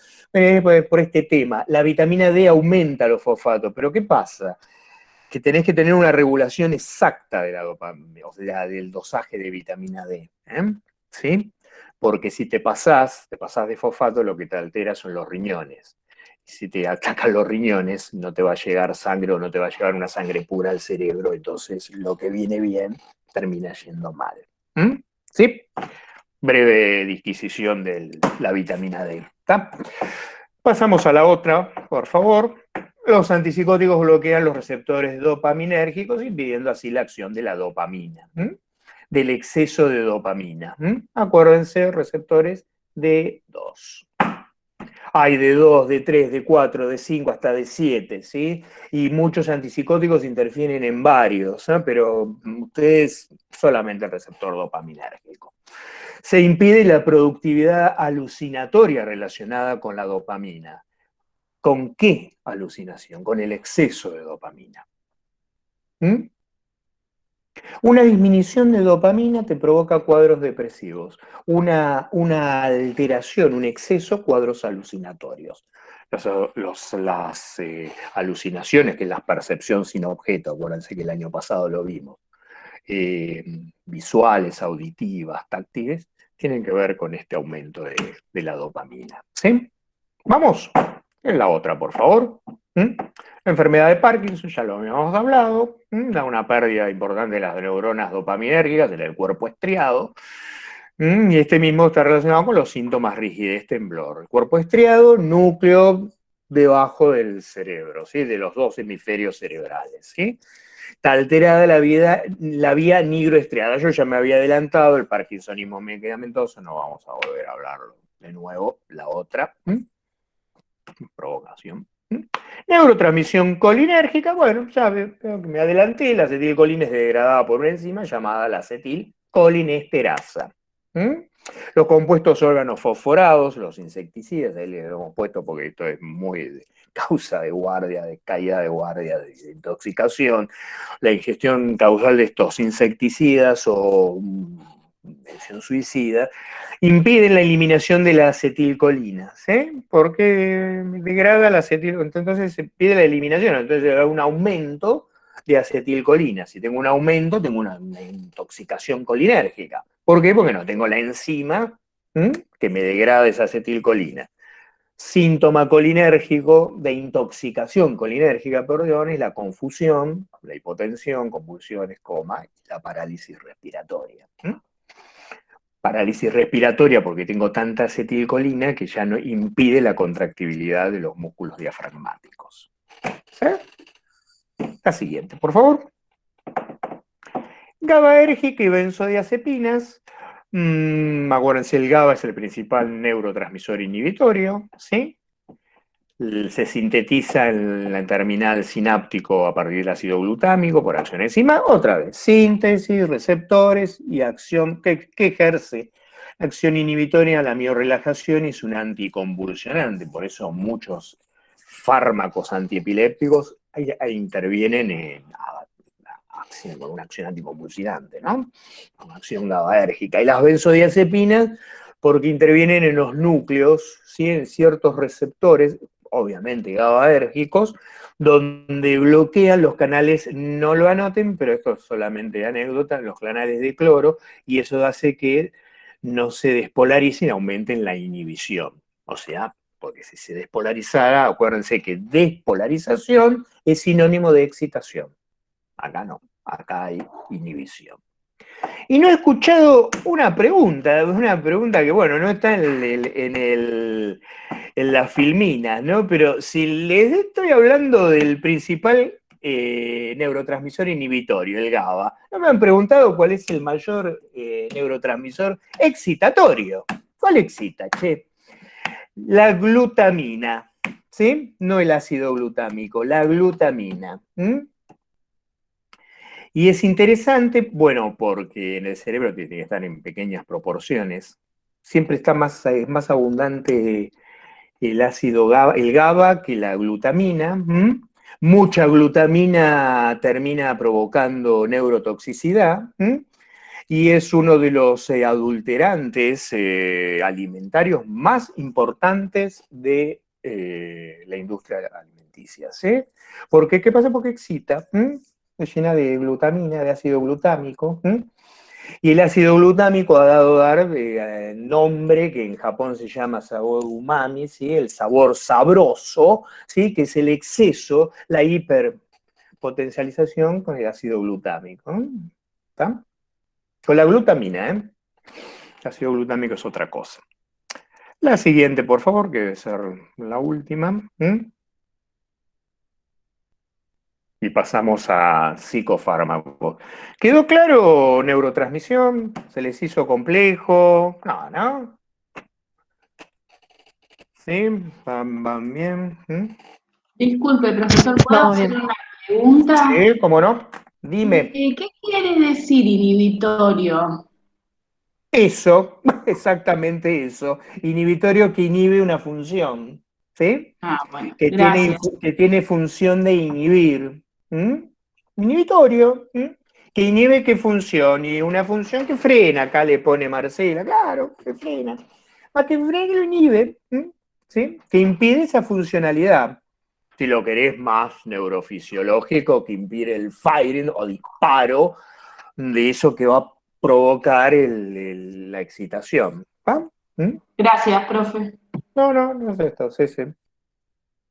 Por este tema, la vitamina D aumenta los fosfatos, pero ¿qué pasa? Que tenés que tener una regulación exacta de la dopamina, o sea, del dosaje de vitamina D, ¿sí? Porque si te pasás de fosfato, lo que te altera son los riñones. Si te atacan los riñones, no te va a llegar sangre o no te va a llegar una sangre pura al cerebro, entonces lo que viene bien termina yendo mal. ¿Sí? Breve disquisición de la vitamina D. ¿Está? Pasamos a la otra, por favor. Los antipsicóticos bloquean los receptores dopaminérgicos, impidiendo así la acción de la dopamina, del exceso de dopamina. Acuérdense, receptores D2. Hay de 2, de 3, de 4, de 5, hasta de 7, ¿sí? Y muchos antipsicóticos interfieren en varios, pero ustedes solamente el receptor dopaminérgico. Se impide la productividad alucinatoria relacionada con la dopamina. ¿Con qué alucinación? Con el exceso de dopamina. Una disminución de dopamina te provoca cuadros depresivos. Una alteración, un exceso, cuadros alucinatorios. Las alucinaciones, que es la percepción sin objeto, acuérdense que el año pasado lo vimos, visuales, auditivas, táctiles, tienen que ver con este aumento de la dopamina. ¿Sí? Vamos, en la otra, por favor. La enfermedad de Parkinson, ya lo habíamos hablado, da una pérdida importante de las neuronas dopaminérgicas en el cuerpo estriado. Y este mismo está relacionado con los síntomas rigidez, temblor. El cuerpo estriado, núcleo debajo del cerebro, ¿sí? De los 2 hemisferios cerebrales, ¿sí? Está alterada la vía nigroestriada. Yo ya me había adelantado, el parkinsonismo medicamentoso, no vamos a volver a hablarlo de nuevo. La otra, provocación. Neurotransmisión colinérgica, bueno, ya veo que me adelanté, la acetilcolina es degradada por una enzima llamada la acetilcolinesterasa. Los compuestos órganos fosforados, los insecticidas, ahí le hemos puesto porque esto es muy de causa de guardia, de caída de guardia, de intoxicación. La ingestión causal de estos insecticidas o mención suicida impiden la eliminación de la acetilcolina, ¿sí? Porque degrada la acetilcolina, entonces se pide la eliminación, entonces hay un aumento de acetilcolina. Si tengo un aumento, tengo una intoxicación colinérgica. ¿Por qué? Porque no tengo la enzima que me degrada esa acetilcolina. Síntoma colinérgico de intoxicación colinérgica, perdón, es la confusión, la hipotensión, convulsiones, coma, y la parálisis respiratoria. Parálisis respiratoria porque tengo tanta acetilcolina que ya no impide la contractibilidad de los músculos diafragmáticos. ¿Sí? La siguiente, por favor. GABAérgica y benzodiazepinas Acuérdense, el GABA es el principal neurotransmisor inhibitorio, ¿sí? Se sintetiza en la terminal sináptico a partir del ácido glutámico por acción enzima. Otra vez, síntesis, receptores y acción que ejerce acción inhibitoria a la miorelajación y es un anticonvulsionante. Por eso muchos fármacos antiepilépticos intervienen con una acción anticonvulsivante, ¿no? Una acción GABAérgica. Y las benzodiazepinas porque intervienen en los núcleos, ¿sí? En ciertos receptores, obviamente GABAérgicos, donde bloquean los canales, no lo anoten, pero esto es solamente anécdota, los canales de cloro, y eso hace que no se despolaricen, aumenten la inhibición. O sea, porque si se despolarizara, acuérdense que despolarización es sinónimo de excitación. Acá no, acá hay inhibición. Y no he escuchado una pregunta que, bueno, no está en las filminas, ¿no? Pero si les estoy hablando del principal neurotransmisor inhibitorio, el GABA, no me han preguntado cuál es el mayor neurotransmisor excitatorio. ¿Cuál excita, che? La glutamina, ¿sí? No el ácido glutámico, la glutamina. Y es interesante, bueno, porque en el cerebro tiene que estar en pequeñas proporciones. Siempre está más abundante el ácido GABA, el GABA que la glutamina. Mucha glutamina termina provocando neurotoxicidad. Y es uno de los adulterantes alimentarios más importantes de la industria alimenticia. ¿Sí? Porque, ¿qué pasa? Porque excita. Es llena de glutamina, de ácido glutámico. Y el ácido glutámico ha dado nombre que en Japón se llama sabor umami, ¿sí? El sabor sabroso, ¿sí? Que es el exceso, la hiperpotencialización con el ácido glutámico. ¿Está? Con la glutamina, ¿eh? El ácido glutámico es otra cosa. La siguiente, por favor, que debe ser la última. Y pasamos a psicofármacos. ¿Quedó claro neurotransmisión? ¿Se les hizo complejo? No, ¿no? ¿Sí? ¿Van bien? Disculpe, profesor, ¿puedo Vamos hacer bien. una pregunta? Sí, ¿cómo no? Dime. ¿Qué quiere decir inhibitorio? Eso, exactamente eso. Inhibitorio que inhibe una función, ¿sí? Ah, bueno, Que gracias. tiene función de inhibir. Inhibitorio, que inhibe qué función, y una función que frena, acá le pone Marcela, claro, que frena. Más que frena lo inhibe, ¿sí? Que impide esa funcionalidad. Si lo querés más neurofisiológico, que impide el firing o disparo de eso que va a provocar la excitación. ¿Va? Gracias, profe. No es esto, sí, sí.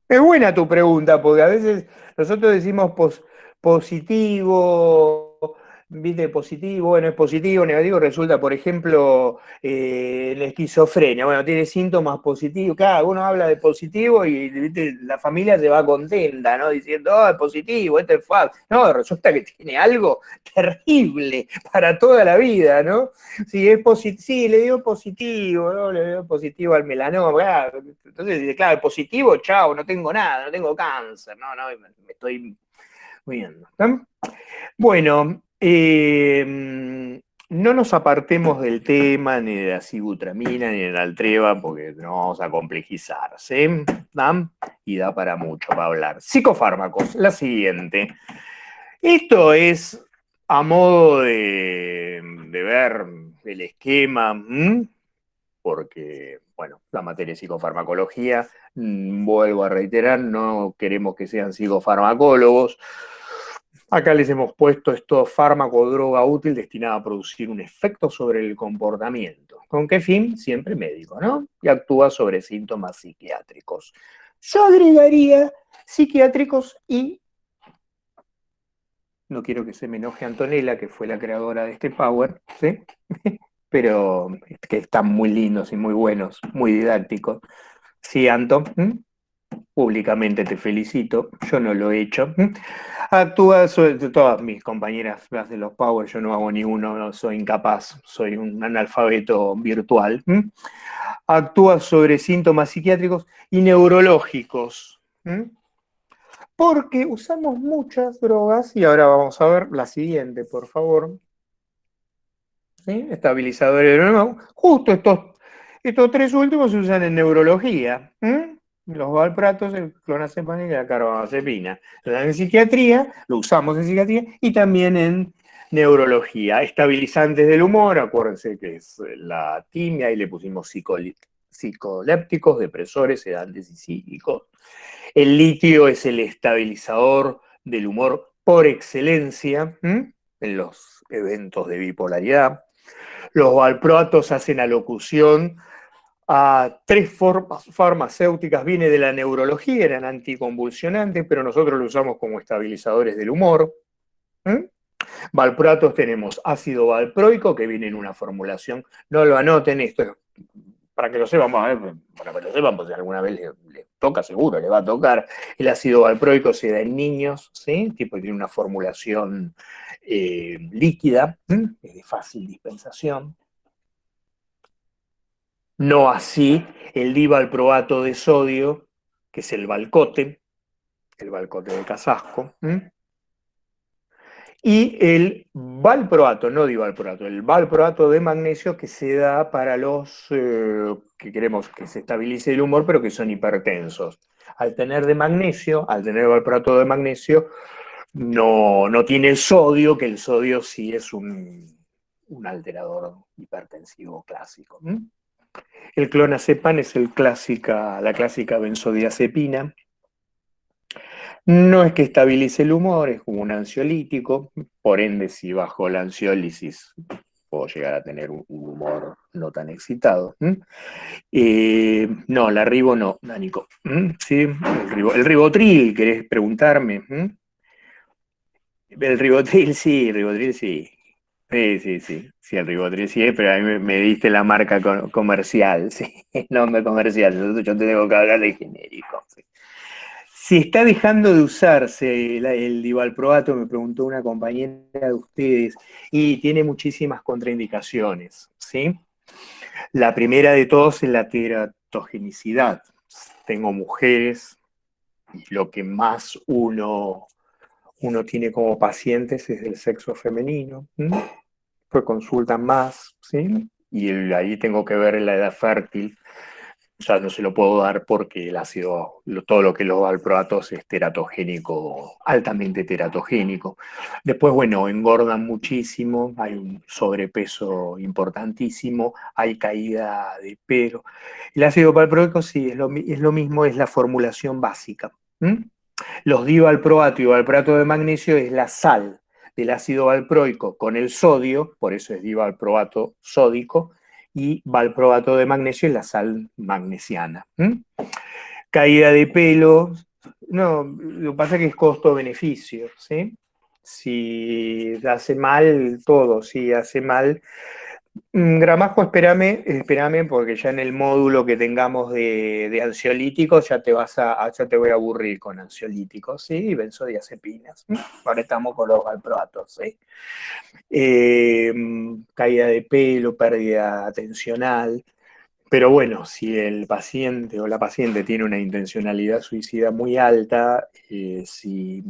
Es buena tu pregunta, porque a veces nosotros decimos positivo, ¿viste? Positivo, bueno, es positivo, negativo, resulta, por ejemplo, la esquizofrenia, bueno, tiene síntomas positivos, claro, uno habla de positivo y ¿viste? La familia se va contenta, ¿no? Diciendo, oh, es positivo, este es falso. No, resulta que tiene algo terrible para toda la vida, ¿no? Si es positivo, sí, le dio positivo, ¿no? Le dio positivo al melanoma, claro. Entonces dice, claro, positivo, chao, no tengo nada, no tengo cáncer, no, me estoy viendo. ¿No? Bueno, no nos apartemos del tema ni de la sibutramina ni de la altreva porque nos vamos a complejizar, ¿sí? ¿No? Y da para mucho para hablar. Psicofármacos, la siguiente. Esto es a modo de ver el esquema, porque, bueno, la materia de psicofarmacología, vuelvo a reiterar, no queremos que sean psicofarmacólogos. Acá les hemos puesto esto, fármaco o droga útil destinada a producir un efecto sobre el comportamiento. ¿Con qué fin? Siempre médico, ¿no? Y actúa sobre síntomas psiquiátricos. Yo agregaría psiquiátricos y no quiero que se me enoje Antonella, que fue la creadora de este Power, ¿sí? Pero que están muy lindos y muy buenos, muy didácticos. ¿Sí, Anto? públicamente te felicito, yo no lo he hecho. Actúa, todas mis compañeras hacen los power, yo no hago ni uno, no soy incapaz, soy un analfabeto virtual. Actúa sobre síntomas psiquiátricos y neurológicos. Porque usamos muchas drogas, y ahora vamos a ver la siguiente, por favor. ¿Sí? Estabilizadores de neurona. Justo estos tres últimos se usan en neurología. Los valproatos, el clonazepam y la carbamazepina. Lo usan en psiquiatría, lo usamos en psiquiatría y también en neurología. Estabilizantes del humor, acuérdense que es la timia, y le pusimos psicolépticos, depresores, sedantes y psíquicos. El litio es el estabilizador del humor por excelencia en los eventos de bipolaridad. Los valproatos hacen alocución a tres formas farmacéuticas, viene de la neurología, eran anticonvulsionantes, pero nosotros lo usamos como estabilizadores del humor. Valproatos tenemos ácido valproico, que viene en una formulación, no lo anoten, esto es para que lo sepan, para que lo sepan, pues si alguna vez les toca, seguro le va a tocar. El ácido valproico se da en niños, ¿sí? Tipo, tiene una formulación líquida, es de fácil dispensación. No así el divalproato de sodio, que es el valcote de Casasco. Y el valproato, no divalproato, el valproato de magnesio, que se da para los que queremos que se estabilice el humor, pero que son hipertensos. Al tener valproato de magnesio, no tiene el sodio, que el sodio sí es un alterador hipertensivo clásico. El clonazepam es la clásica benzodiazepina. No es que estabilice el humor, es como un ansiolítico, por ende, si bajo la ansiólisis puedo llegar a tener un humor no tan excitado. No, la ribo no, Dánico. ¿Sí? El ribotril, ¿querés preguntarme? El ribotril sí. Sí, el ribotril sí, pero a mí me diste la marca comercial, sí, el nombre comercial, yo te tengo que hablar de genérico. Sí. Si está dejando de usarse el divalproato, me preguntó una compañera de ustedes, y tiene muchísimas contraindicaciones, ¿sí? La primera de todos es la teratogenicidad. Tengo mujeres, y lo que más uno tiene como pacientes es del sexo femenino, pues consultan más, ¿sí? Y ahí tengo que ver la edad fértil. Ya no se lo puedo dar porque el ácido, todo lo que los valproatos es teratogénico, altamente teratogénico. Después, bueno, engordan muchísimo, hay un sobrepeso importantísimo, hay caída de pelo. El ácido valproico sí, es lo mismo, es la formulación básica. Los divalproato y valproato de magnesio es la sal del ácido valproico con el sodio, por eso es divalproato sódico, y valproato de magnesio es la sal magnesiana. Caída de pelo, no, lo que pasa es que es costo-beneficio, ¿sí? Si hace mal, todo, si hace mal. Gramajo, espérame, porque ya en el módulo que tengamos de ansiolíticos ya te voy a aburrir con ansiolíticos, ¿sí? Y benzodiazepinas. Ahora estamos con los valproatos, ¿sí? Caída de pelo, pérdida atencional. Pero bueno, si el paciente o la paciente tiene una intencionalidad suicida muy alta, si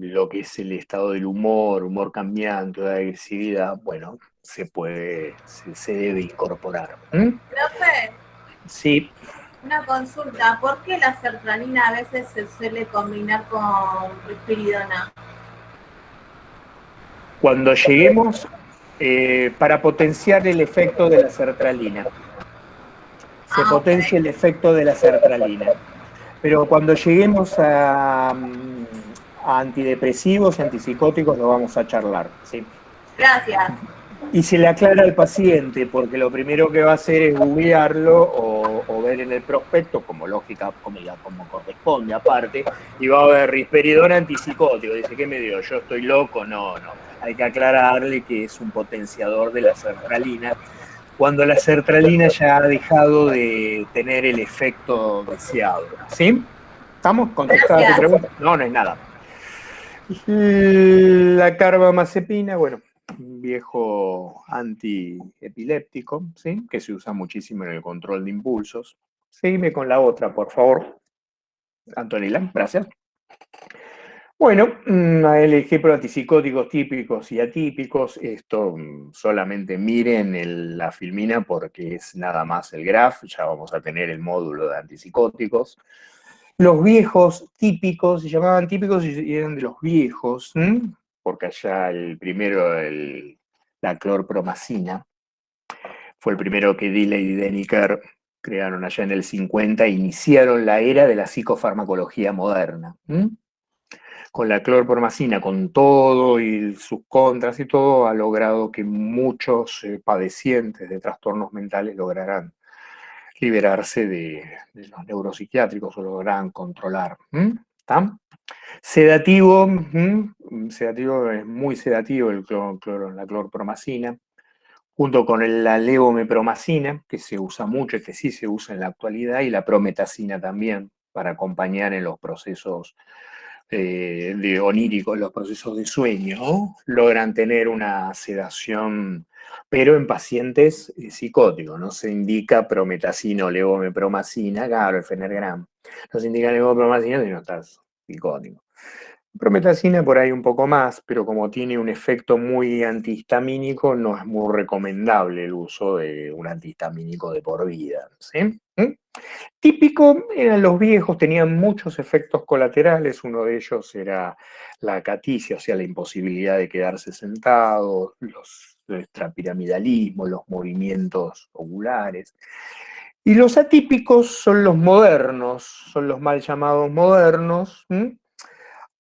lo que es el estado del humor cambiante, de agresividad, bueno, se debe incorporar. Profe, Sí. una consulta. ¿Por qué la sertralina a veces se suele combinar con risperidona? Cuando lleguemos, para potenciar el efecto de la sertralina. Se potencia el efecto de la sertralina. Pero cuando lleguemos a antidepresivos y antipsicóticos lo vamos a charlar, ¿sí? Gracias. Y se le aclara al paciente, porque lo primero que va a hacer es googlearlo o ver en el prospecto, como lógica, como corresponde aparte, y va a ver risperidona antipsicótico. Dice, ¿qué me dio? ¿Yo estoy loco? No. Hay que aclararle que es un potenciador de la sertralina. cuando la sertralina ya ha dejado de tener el efecto deseado. ¿Sí? ¿Estamos? ¿Contestada tu Gracias. pregunta? No, no es nada. La carbamazepina, bueno, un viejo antiepiléptico, ¿sí? Que se usa muchísimo en el control de impulsos. Seguime con la otra, por favor. Antonella, gracias. Bueno, elegí por antipsicóticos típicos y atípicos. Esto solamente miren la filmina porque es nada más el graph. Ya vamos a tener el módulo de antipsicóticos. Los viejos típicos, se llamaban típicos y eran de los viejos, porque allá el primero, la clorpromacina, fue el primero que Dilley y Deniker crearon allá en el 50 e iniciaron la era de la psicofarmacología moderna. Con la clorpromacina, con todo y sus contras y todo, ha logrado que muchos padecientes de trastornos mentales lograran liberarse de los neuropsiquiátricos o lograran controlar. ¿Está? Sedativo, sedativo es muy sedativo la clorpromacina, junto con la levomepromacina, que se usa mucho, que sí se usa en la actualidad, y la prometacina también, para acompañar en los procesos de oníricos, los procesos de sueño, ¿no? Logran tener una sedación, pero en pacientes psicóticos. No se indica prometacina o levomepromacina, claro, el Fenergram. No se indica levomepromacina si no estás psicótico. Prometacina por ahí un poco más, pero como tiene un efecto muy antihistamínico, no es muy recomendable el uso de un antihistamínico de por vida, ¿sí? Típico eran los viejos, tenían muchos efectos colaterales, uno de ellos era la acaticia, o sea, la imposibilidad de quedarse sentado, el extrapiramidalismo, los movimientos oculares. Y los atípicos son los modernos, son los mal llamados modernos.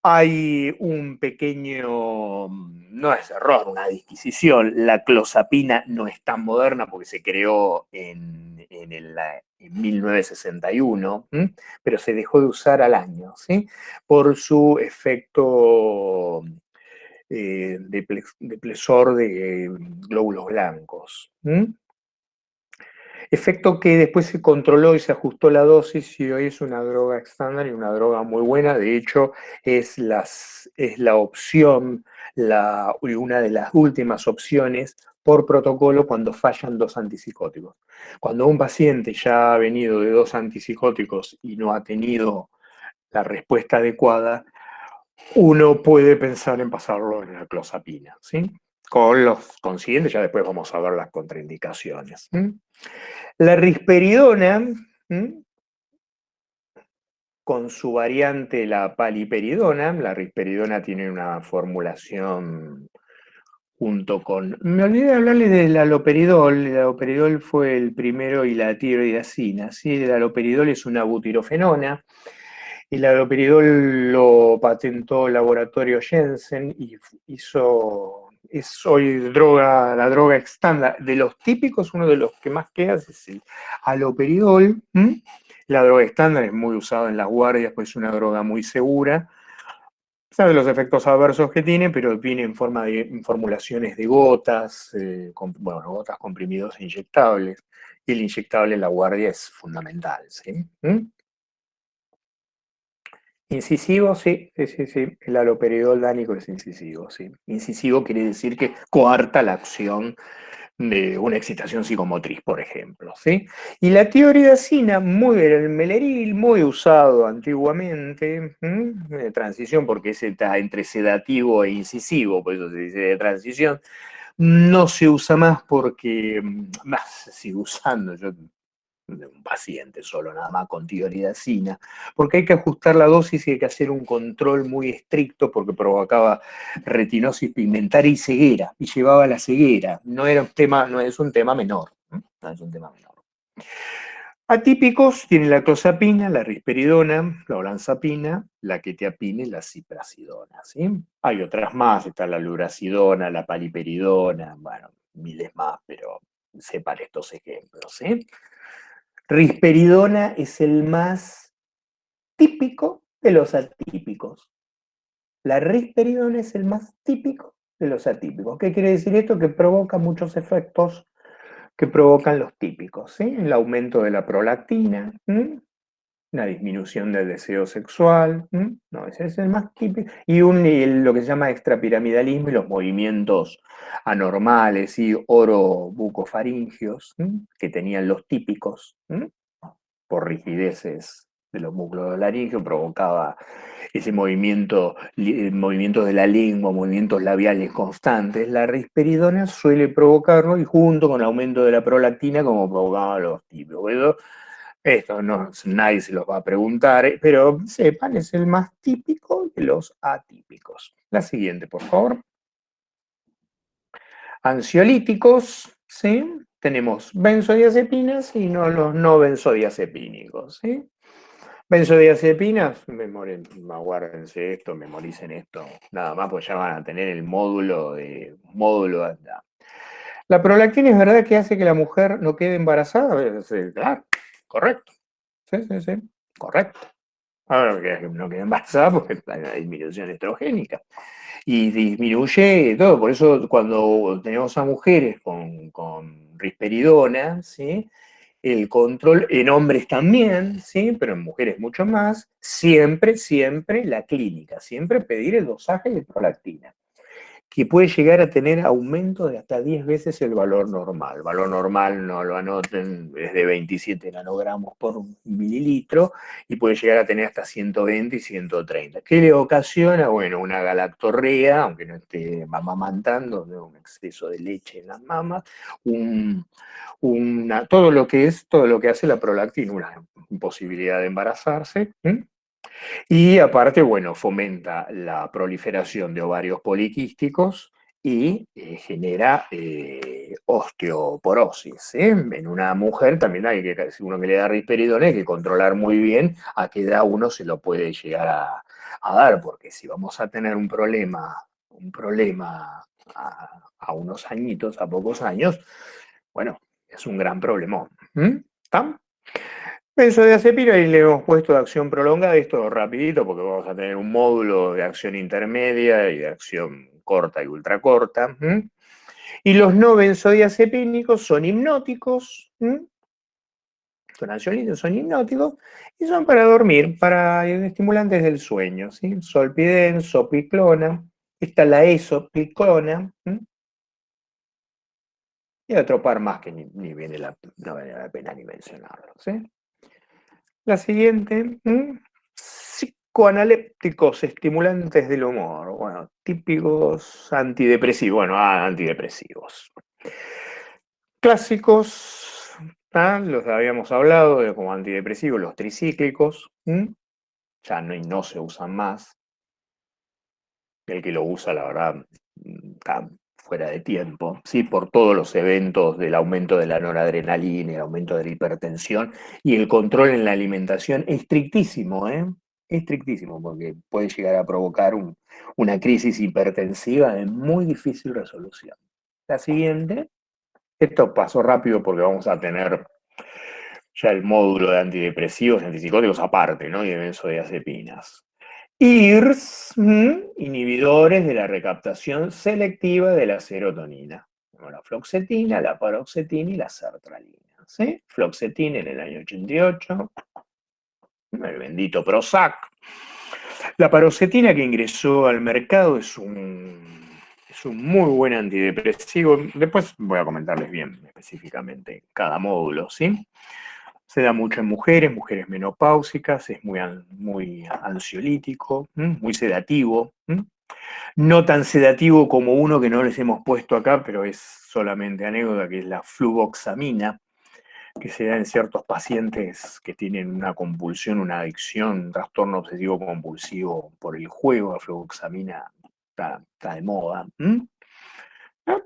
Hay un pequeño, no es error, una disquisición. La clozapina no es tan moderna porque se creó en 1961, pero se dejó de usar al año, ¿sí? Por su efecto depresor de glóbulos blancos. Efecto que después se controló y se ajustó la dosis y hoy es una droga estándar y una droga muy buena. De hecho, es la opción, una de las últimas opciones por protocolo cuando fallan dos antipsicóticos. Cuando un paciente ya ha venido de dos antipsicóticos y no ha tenido la respuesta adecuada, uno puede pensar en pasarlo en la clozapina, ¿sí? Con los conscientes, ya después vamos a ver las contraindicaciones. La risperidona, con su variante la paliperidona, la risperidona tiene una formulación junto con... Me olvidé de hablarles del haloperidol. El haloperidol fue el primero y la tiroidacina, ¿sí? El haloperidol es una butirofenona. El haloperidol lo patentó el laboratorio Jensen y es hoy la droga estándar. De los típicos, uno de los que más queda es el haloperidol. La droga estándar es muy usada en las guardias, pues es una droga muy segura. Sabe los efectos adversos que tiene, pero viene en formulaciones de gotas, gotas, comprimidos e inyectables. Y el inyectable en la guardia es fundamental, ¿sí? Incisivo, sí. El haloperidol dánico es incisivo, sí. Incisivo quiere decir que coarta la acción de una excitación psicomotriz, por ejemplo, ¿sí? Y la tioridacina, el meleril, muy usado antiguamente, de transición, porque ese está entre sedativo e incisivo, por eso se dice de transición, no se usa más porque se sigue usando. Yo de un paciente solo, nada más con tioridacina, porque hay que ajustar la dosis y hay que hacer un control muy estricto porque provocaba retinosis pigmentaria y ceguera, y llevaba a la ceguera. No es un tema menor. No es un tema menor. Atípicos tienen la clozapina, la risperidona, la olanzapina, la quetiapina y la ciprasidona, ¿sí? Hay otras más, está la lurasidona, la paliperidona, bueno, miles más, pero sepan estos ejemplos, ¿sí? Risperidona es el más típico de los atípicos. La risperidona es el más típico de los atípicos. ¿Qué quiere decir esto? Que provoca muchos efectos que provocan los típicos, ¿sí? El aumento de la prolactina, una disminución del deseo sexual, no, ese es el más típico, y lo que se llama extrapiramidalismo y los movimientos anormales y orobucofaringios que tenían los típicos, por rigideces de los músculos laringeos, provocaba ese movimiento de la lengua, movimientos labiales constantes. La risperidona suele provocarlo y junto con el aumento de la prolactina como provocaba los típicos. Esto no, nadie se los va a preguntar, pero sepan, es el más típico de los atípicos. La siguiente, por favor. Ansiolíticos, ¿sí? Tenemos benzodiazepinas y los no benzodiazepínicos, ¿sí? Benzodiazepinas, aguárdense esto, memoricen esto, nada más, pues ya van a tener el módulo. La prolactina es verdad que hace que la mujer no quede embarazada, claro, correcto. Sí, correcto. Ahora que no quede embarazada porque está en la disminución estrogénica. Y disminuye todo, por eso cuando tenemos a mujeres con risperidona, ¿sí? El control en hombres también, ¿sí? Pero en mujeres mucho más, siempre la clínica, siempre pedir el dosaje de prolactina, que puede llegar a tener aumento de hasta 10 veces el valor normal. El valor normal, no lo anoten, es de 27 nanogramos por mililitro y puede llegar a tener hasta 120 y 130. ¿Qué le ocasiona? Bueno, una galactorrea, aunque no esté amamantando, ¿no? Un exceso de leche en las mamas, todo lo que hace la prolactina, una imposibilidad de embarazarse. Y aparte, bueno, fomenta la proliferación de ovarios poliquísticos y genera osteoporosis. En una mujer también si uno que le da risperidona hay que controlar muy bien a qué edad uno se lo puede llegar a dar, porque si vamos a tener un problema a unos añitos, a pocos años, bueno, es un gran problemón. ¿Está? Benzodiazepina y le hemos puesto de acción prolongada, esto rapidito porque vamos a tener un módulo de acción intermedia y de acción corta y ultracorta. Y los no benzodiazepínicos son hipnóticos, son ansiolíticos, son hipnóticos y son para dormir, para estimulantes del sueño, ¿sí? Solpidem, sopiclona, está la esopiclona, y otro par más que no vale la pena ni mencionarlo, ¿sí? La siguiente, psicoanalépticos, estimulantes del humor, bueno, típicos antidepresivos, antidepresivos. Clásicos, los habíamos hablado como antidepresivos, los tricíclicos, ya no se usan más. El que lo usa, la verdad, está fuera de tiempo, ¿sí? Por todos los eventos del aumento de la noradrenalina, el aumento de la hipertensión y el control en la alimentación estrictísimo, estrictísimo, porque puede llegar a provocar una crisis hipertensiva de muy difícil resolución. La siguiente, esto pasó rápido porque vamos a tener ya el módulo de antidepresivos, antipsicóticos aparte, ¿no? Y de benzodiazepinas. IRS, inhibidores de la recaptación selectiva de la serotonina, como la fluoxetina, la paroxetina y la sertralina. ¿Sí? Fluoxetina en el año 88, el bendito Prozac. La paroxetina que ingresó al mercado es un muy buen antidepresivo. Después voy a comentarles bien específicamente cada módulo, ¿sí? Se da mucho en mujeres menopáusicas, es muy ansiolítico, muy sedativo. No tan sedativo como uno que no les hemos puesto acá, pero es solamente anécdota, que es la fluvoxamina, que se da en ciertos pacientes que tienen una compulsión, una adicción, un trastorno obsesivo compulsivo por el juego. La fluvoxamina está de moda.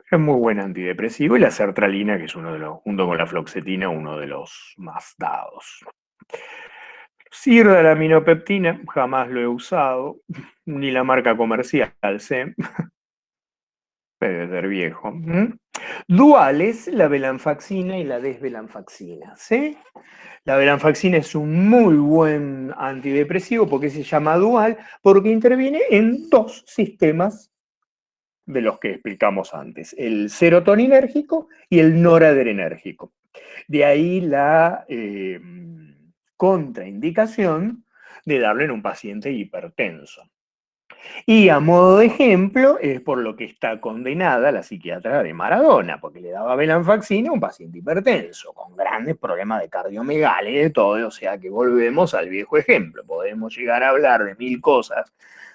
Es muy buen antidepresivo, y la sertralina, que es junto con la fluoxetina, uno de los más dados. Sirdalaminoleptina, jamás lo he usado, ni la marca comercial, sé. Debe ser viejo. Duales, la velanfaxina y la desvelanfaxina, ¿sí? La velanfaxina es un muy buen antidepresivo porque se llama dual, porque interviene en dos sistemas de los que explicamos antes, el serotoninérgico y el noradrenérgico. De ahí la contraindicación de darle en un paciente hipertenso. Y a modo de ejemplo es por lo que está condenada la psiquiatra de Maradona, porque le daba venlafaxina a un paciente hipertenso, con grandes problemas de cardiomegalia y de todo, o sea que volvemos al viejo ejemplo, podemos llegar a hablar de 1000 cosas,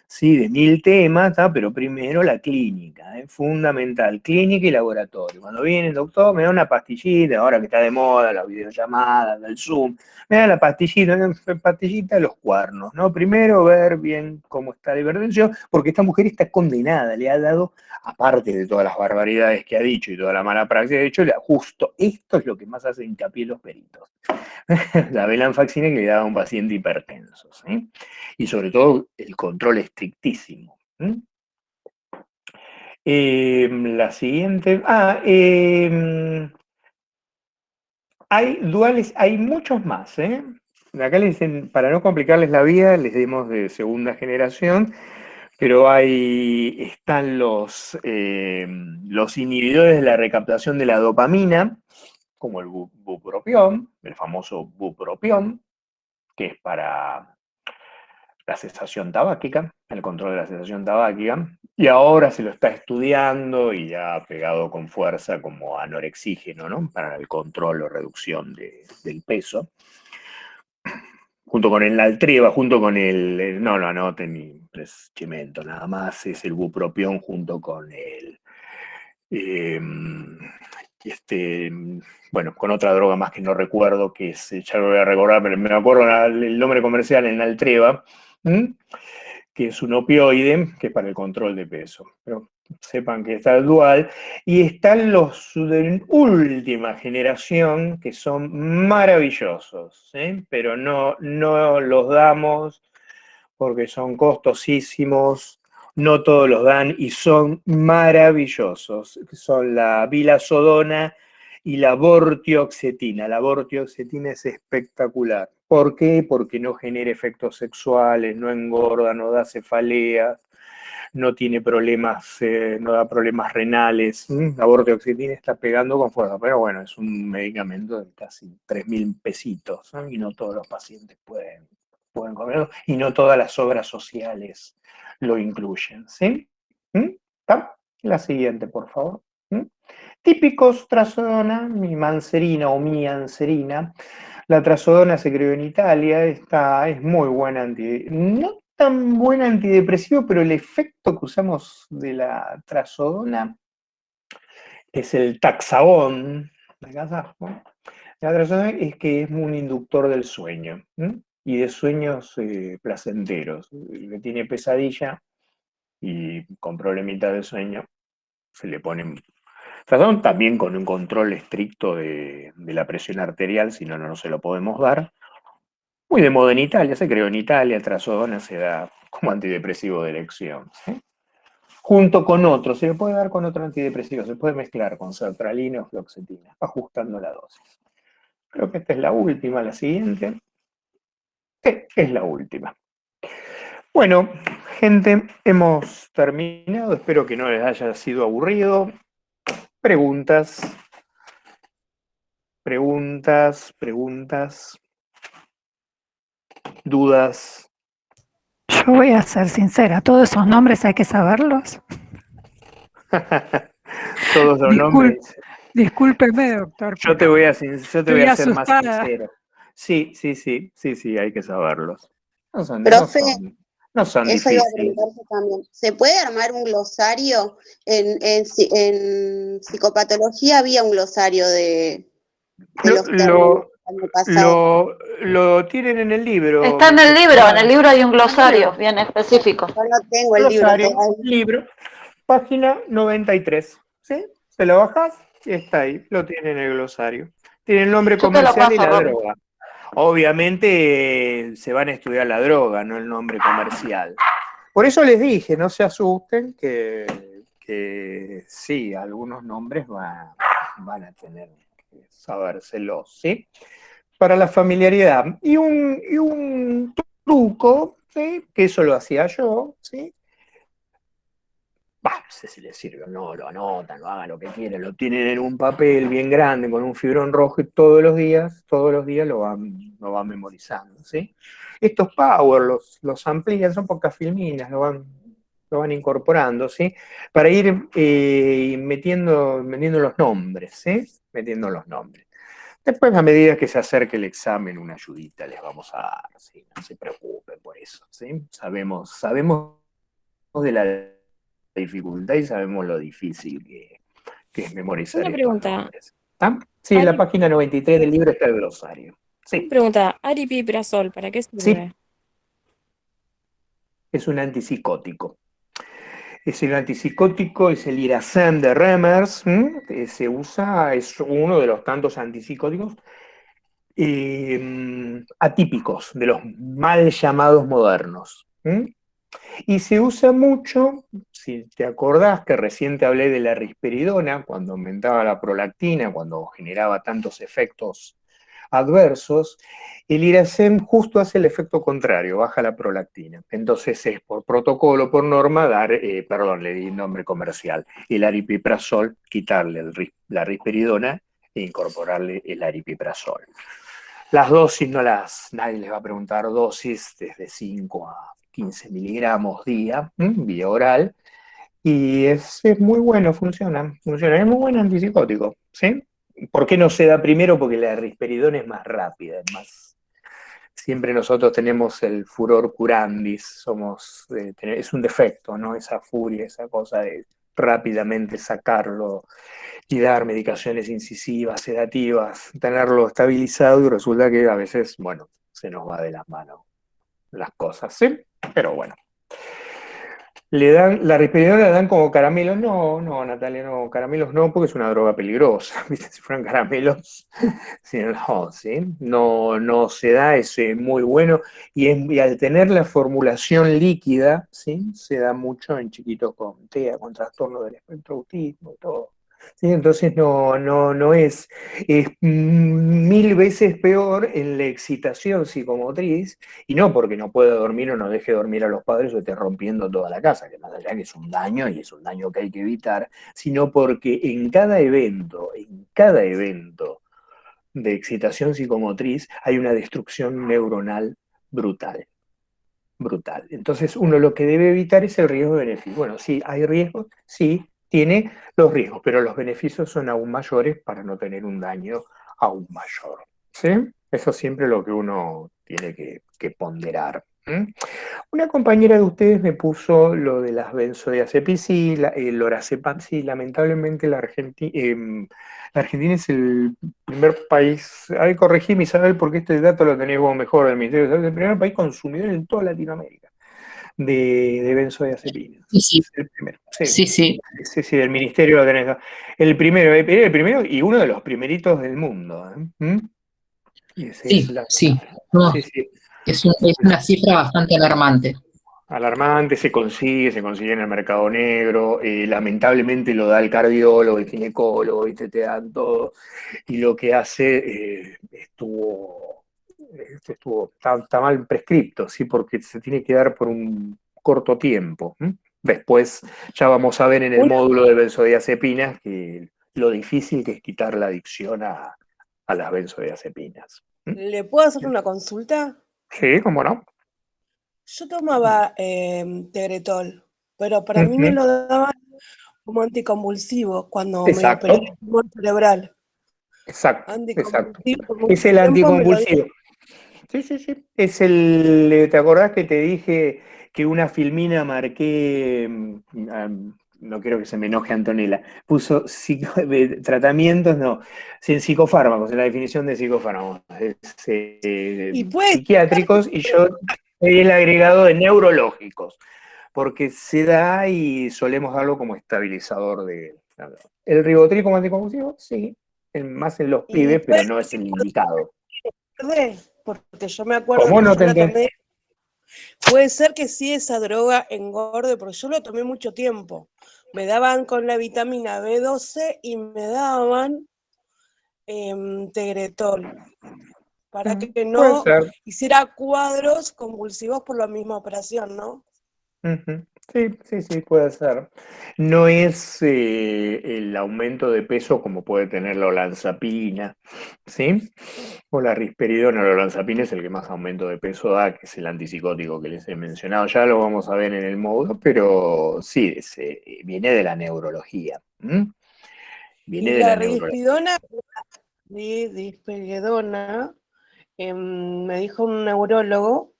sí, de 1000 temas, ¿tá? Pero primero la clínica, es fundamental, clínica y laboratorio. Cuando viene el doctor, me da una pastillita, ahora que está de moda, las videollamadas, el Zoom, me da la pastillita de los cuernos, ¿no? Primero ver bien cómo está la hipertensión, porque esta mujer está condenada, le ha dado, aparte de todas las barbaridades que ha dicho y toda la mala praxis que ha dicho, justo esto es lo que más hace hincapié los peritos. La venlafaxina que le daba a un paciente hipertenso, ¿sí? Y sobre todo el control estrictísimo. La siguiente. Hay duales, hay muchos más, ¿eh? Acá les dicen, para no complicarles la vida, les dimos de segunda generación, pero están los inhibidores de la recaptación de la dopamina, como el bupropión, el famoso bupropión, que es para la cesación tabáquica, el control de la cesación tabáquica, y ahora se lo está estudiando y ya ha pegado con fuerza como anorexígeno, ¿no? Para el control o reducción del peso. Junto con el Naltreva, junto con no lo anoten ni chimento, nada más, es el bupropión junto con bueno, con otra droga más que no recuerdo, que es, ya lo voy a recordar, pero me acuerdo el nombre comercial, el Naltreva, que es un opioide, que es para el control de peso. Pero sepan que está el dual, y están los de última generación, que son maravillosos, ¿sí? Pero no los damos porque son costosísimos, no todos los dan y son maravillosos. Son la vilazodona y la vortioxetina. La vortioxetina es espectacular. ¿Por qué? Porque no genera efectos sexuales, no engorda, no da cefaleas, no tiene problemas, no da problemas renales. La vortioxetina está pegando con fuerza, pero bueno, es un medicamento de casi 3.000 pesitos, ¿no? Y no todos los pacientes pueden comerlo, y no todas las obras sociales lo incluyen, ¿sí? ¿Está? La siguiente, por favor. Típicos trazodona, mi manserina o mi anserina. La trazodona se creó en Italia, es muy buena no tan buen antidepresivo, pero el efecto que usamos de la trazodona es el taxagón. La trazodona es que es un inductor del sueño, y de sueños placenteros. El que tiene pesadilla y con problemitas de sueño, se le ponen trazodón, también con un control estricto de la presión arterial, si no, no se lo podemos dar. Muy de moda en Italia, se creó en Italia, el trazodona se da como antidepresivo de elección, ¿sí? Junto con otro, se le puede dar con otro antidepresivo, se puede mezclar con sertralina o fluoxetina, ajustando la dosis. Creo que esta es la última, la siguiente. Sí, es la última. Bueno, gente, hemos terminado, espero que no les haya sido aburrido. Preguntas, dudas. Yo voy a ser sincera, todos esos nombres hay que saberlos. Todos los nombres. Discúlpeme, doctor. Yo te voy a ser más asustada. sincero. Sí, hay que saberlos. No son Profe, eso iba a difíciles. preguntarse también. ¿Se puede armar un glosario? En psicopatología había un glosario de los términos pasados. Lo tienen en el libro. Está en el libro hay un glosario bien específico. Yo no tengo el Glosario, libro. libro, página 93. ¿Sí? Te lo bajas y está ahí. Lo tiene en el glosario. Tiene el nombre Yo te lo comercial y paso, la Romy. droga. Obviamente se van a estudiar la droga, no el nombre comercial. Por eso les dije, no se asusten, que sí, algunos nombres van a tener que sabérselos, ¿sí? Para la familiaridad. Y un truco, ¿sí? Que eso lo hacía yo, ¿sí? bah, no sé si les sirve o no, lo anotan, lo hagan lo que quieran, lo tienen en un papel bien grande con un fibrón rojo y todos los días lo van memorizando, ¿sí? Estos power los amplían, son pocas filminas, lo van incorporando, ¿sí? Para ir metiendo los nombres, ¿sí? Metiendo los nombres. Después, a medida que se acerque el examen, una ayudita les vamos a dar, ¿sí? No se preocupen por eso, ¿sí? Sabemos de la dificultad y sabemos lo difícil que es memorizar Una estos pregunta. nombres. ¿Ah? Sí, en la Ari, página 93 del libro está el glosario. una Sí, pregunta. Aripiprazol, ¿para qué sí, sirve? es un antipsicótico. Es el antipsicótico, es el Iracem de Remers, se usa, es uno de los tantos antipsicóticos atípicos, de los mal llamados modernos. Y se usa mucho, si te acordás que recién te hablé de la risperidona, cuando aumentaba la prolactina, cuando generaba tantos efectos adversos, el Iracem justo hace el efecto contrario, baja la prolactina. Entonces es por protocolo, por norma, perdón, le di nombre comercial, el aripiprazol, quitarle la risperidona e incorporarle el aripiprazol. Las dosis nadie les va a preguntar dosis desde 5 a 15 miligramos día, vía oral, y es muy bueno, funciona, es muy buen antipsicótico, ¿sí? ¿Por qué no se da primero? Porque la risperidona es más rápida, siempre nosotros tenemos el furor curandis, es un defecto, ¿no? Esa furia, esa cosa de rápidamente sacarlo y dar medicaciones incisivas, sedativas, tenerlo estabilizado y resulta que a veces, bueno, se nos va de las manos las cosas, ¿sí? Pero bueno. La risperidona la dan como caramelos. No, Natalia, no, caramelos no, porque es una droga peligrosa. ¿Viste? Si fueran caramelos, sí, no, ¿sí? No se da, es muy bueno. Y al tener la formulación líquida, ¿sí? Se da mucho en chiquitos con TEA, con trastorno del espectro autismo y todo. ¿Sí? Entonces no es 1000 veces peor en la excitación psicomotriz, y no porque no pueda dormir o no deje dormir a los padres o esté rompiendo toda la casa, que más allá que es un daño y es un daño que hay que evitar, sino porque en cada evento de excitación psicomotriz hay una destrucción neuronal brutal. Brutal. Entonces uno lo que debe evitar es el riesgo-beneficio. Bueno, sí, hay riesgos, sí, tiene los riesgos, pero los beneficios son aún mayores para no tener un daño aún mayor. ¿Sí? Eso es siempre lo que uno tiene que ponderar. Una compañera de ustedes me puso lo de las benzodiazepinas, sí, el lorazepam, sí, lamentablemente la Argentina es el primer país, ay, corregime Isabel porque este dato lo tenés vos mejor del Ministerio de Salud, es el primer país consumidor en toda Latinoamérica de benzodiazepinas. Sí, sí, Es el primero, sí. sí, sí, Sí, del Ministerio lo tenés. El primero y uno de los primeritos del mundo. Y esa es sí, sí. No, sí, sí. es una cifra bastante alarmante. Alarmante, se consigue en el mercado negro, lamentablemente lo da el cardiólogo, el ginecólogo, ¿viste? Te dan todo, y lo que hace está mal prescripto, ¿sí? Porque se tiene que dar por un corto tiempo. Después ya vamos a ver en el módulo de benzodiazepinas que lo difícil que es quitar la adicción a las benzodiazepinas. ¿Le puedo hacer una consulta? Sí, ¿cómo no? Yo tomaba Tegretol, pero para mí me lo daban como anticonvulsivo cuando me operé el tumor cerebral. Exacto. Anticonvulsivo, Es el anticonvulsivo. Sí. ¿Te acordás que te dije que una filmina marqué, no quiero que se me enoje Antonella, puso tratamientos, no, sin psicofármacos, en la definición de psicofármacos, psiquiátricos, y yo el agregado de neurológicos, porque se da y solemos darlo como estabilizador el ribotril como anticonvulsivo, sí, más en los pibes, pero no es el indicado. Porque yo me acuerdo ¿Cómo que no yo te la entendí? tomé. Puede ser que sí esa droga engorde, porque yo lo tomé mucho tiempo. Me daban con la vitamina B12 y me daban Tegretol, para que no hiciera cuadros convulsivos por la misma operación, ¿no? Ujú. Sí, puede ser. No es el aumento de peso como puede tener la olanzapina, ¿sí? O la risperidona. La olanzapina es el que más aumento de peso da, que es el antipsicótico que les he mencionado. Ya lo vamos a ver en el módulo, pero sí, viene de la neurología. Viene Y de la la neurología. risperidona, me dijo un neurólogo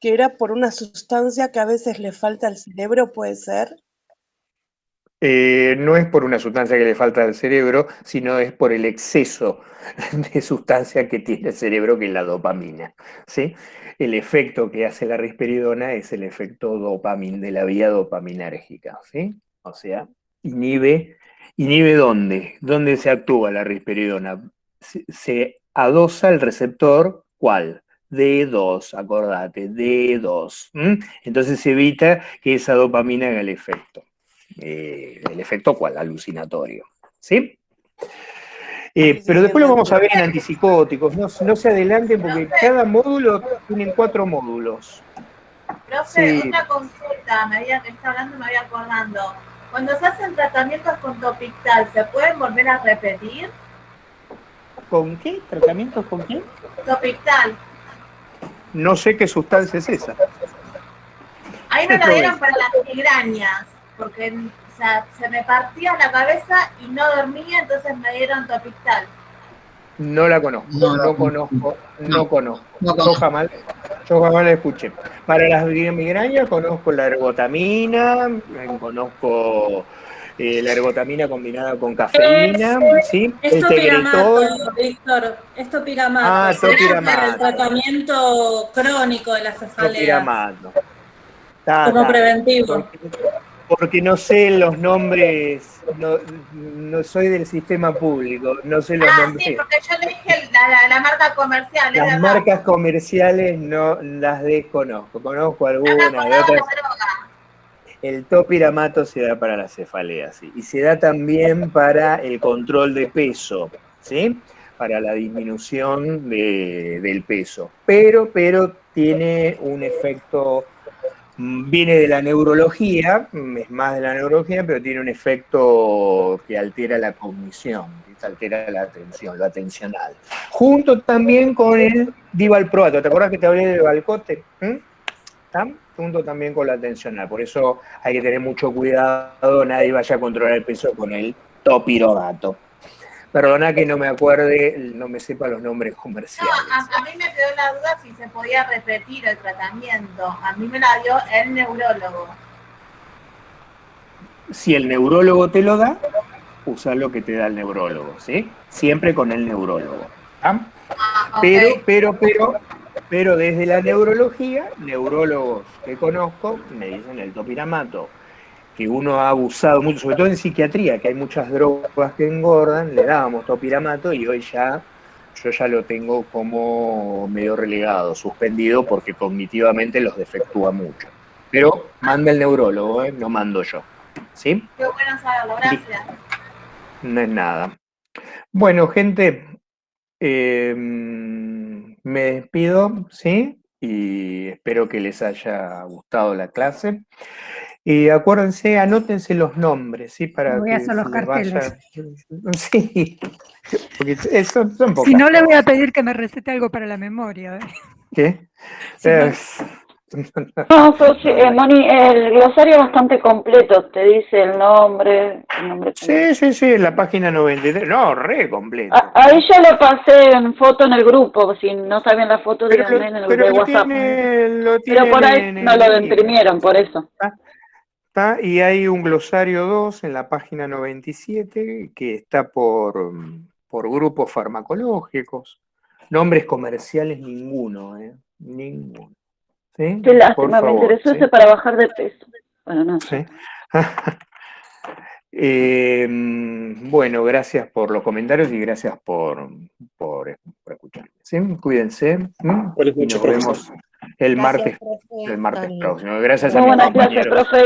que era por una sustancia que a veces le falta al cerebro, ¿puede ser? No es por una sustancia que le falta al cerebro, sino es por el exceso de sustancia que tiene el cerebro, que es la dopamina, ¿sí? El efecto que hace la risperidona es el efecto de la vía dopaminérgica, ¿sí? O sea, inhibe ¿dónde? ¿Dónde se actúa la risperidona? Se adosa el receptor, ¿cuál? D2, acordate, D2. Entonces se evita que esa dopamina haga el efecto. ¿El efecto cuál? Alucinatorio. ¿Sí? Pero después lo vamos a ver en antipsicóticos. No se adelanten porque cada módulo tienen 4 módulos. Profe, Sí. una consulta, a medida que está hablando me voy acordando. Cuando se hacen tratamientos con Topictal, ¿se pueden volver a repetir? ¿Con qué? ¿Tratamientos con qué? Topictal. No sé qué sustancia es esa. Ahí me la dieron para las migrañas, porque o sea, se me partía la cabeza y no dormía, entonces me dieron Topictal. No la conozco, no conozco. Yo jamás la escuché. Para las migrañas conozco la ergotamina, conozco la ergotamina combinada con cafeína, ¿sí? Es topiramato, Víctor, es topiramato. Ah, topiramato. Para el tratamiento crónico de las cefaleas. Topiramato. Como preventivo. Porque no sé los nombres, no soy del sistema público, no sé los nombres. Sí, porque yo le dije la marca comercial. Las marcas comerciales no las desconozco, conozco algunas de otras. El topiramato se da para la cefalea, sí, y se da también para el control de peso, ¿sí? Para la disminución del peso. Pero tiene un efecto. Viene de la neurología, es más de la neurología, pero tiene un efecto que altera la cognición, que altera la atención, lo atencional. Junto también con el divalproato. ¿Te acuerdas que te hablé del Valcote? Junto también con la atencional. Por eso hay que tener mucho cuidado, nadie vaya a controlar el peso con el topiramato. Perdona que no me acuerde, no me sepa los nombres comerciales. No, a mí me quedó la duda si se podía repetir el tratamiento. A mí me la dio el neurólogo. Si el neurólogo te lo da, usa lo que te da el neurólogo, ¿sí? Siempre con el neurólogo. Okay. Pero desde la neurología, neurólogos que conozco me dicen el topiramato, que uno ha abusado mucho, sobre todo en psiquiatría, que hay muchas drogas que engordan, le dábamos topiramato y hoy yo ya lo tengo como medio relegado, suspendido, porque cognitivamente los defectúa mucho. Pero manda el neurólogo, no mando yo. ¿Sí? Qué bueno saberlo, gracias. No es nada. Bueno, gente, me despido, ¿sí? Y espero que les haya gustado la clase. Y acuérdense, anótense los nombres, ¿sí? Para voy que a hacer los se les carteles. vaya. Sí, porque son pocas. Si no, le voy a pedir que me recete algo para la memoria. ¿Qué? Si no- No, Moni, el glosario es bastante completo, te dice el nombre Sí, en la página 93. No, re completo. Ahí ya lo pasé en foto en el grupo, si no saben la foto, díganme en el grupo de WhatsApp. Pero por ahí no lo imprimieron, por eso. Y hay un glosario 2 en la página 97 que está por grupos farmacológicos. Nombres comerciales ninguno, ninguno. ¿Sí? Qué lástima, Por me favor, interesó ¿sí? ese para bajar de peso. Bueno, no. Sí. Bueno, gracias por los comentarios y gracias por escucharme. ¿Sí? Cuídense. Buenas Y noches, nos profesor. vemos el martes Gracias, profe. próximo. Hasta luego. Gracias a Muy mis buena clase, compañeros. profe.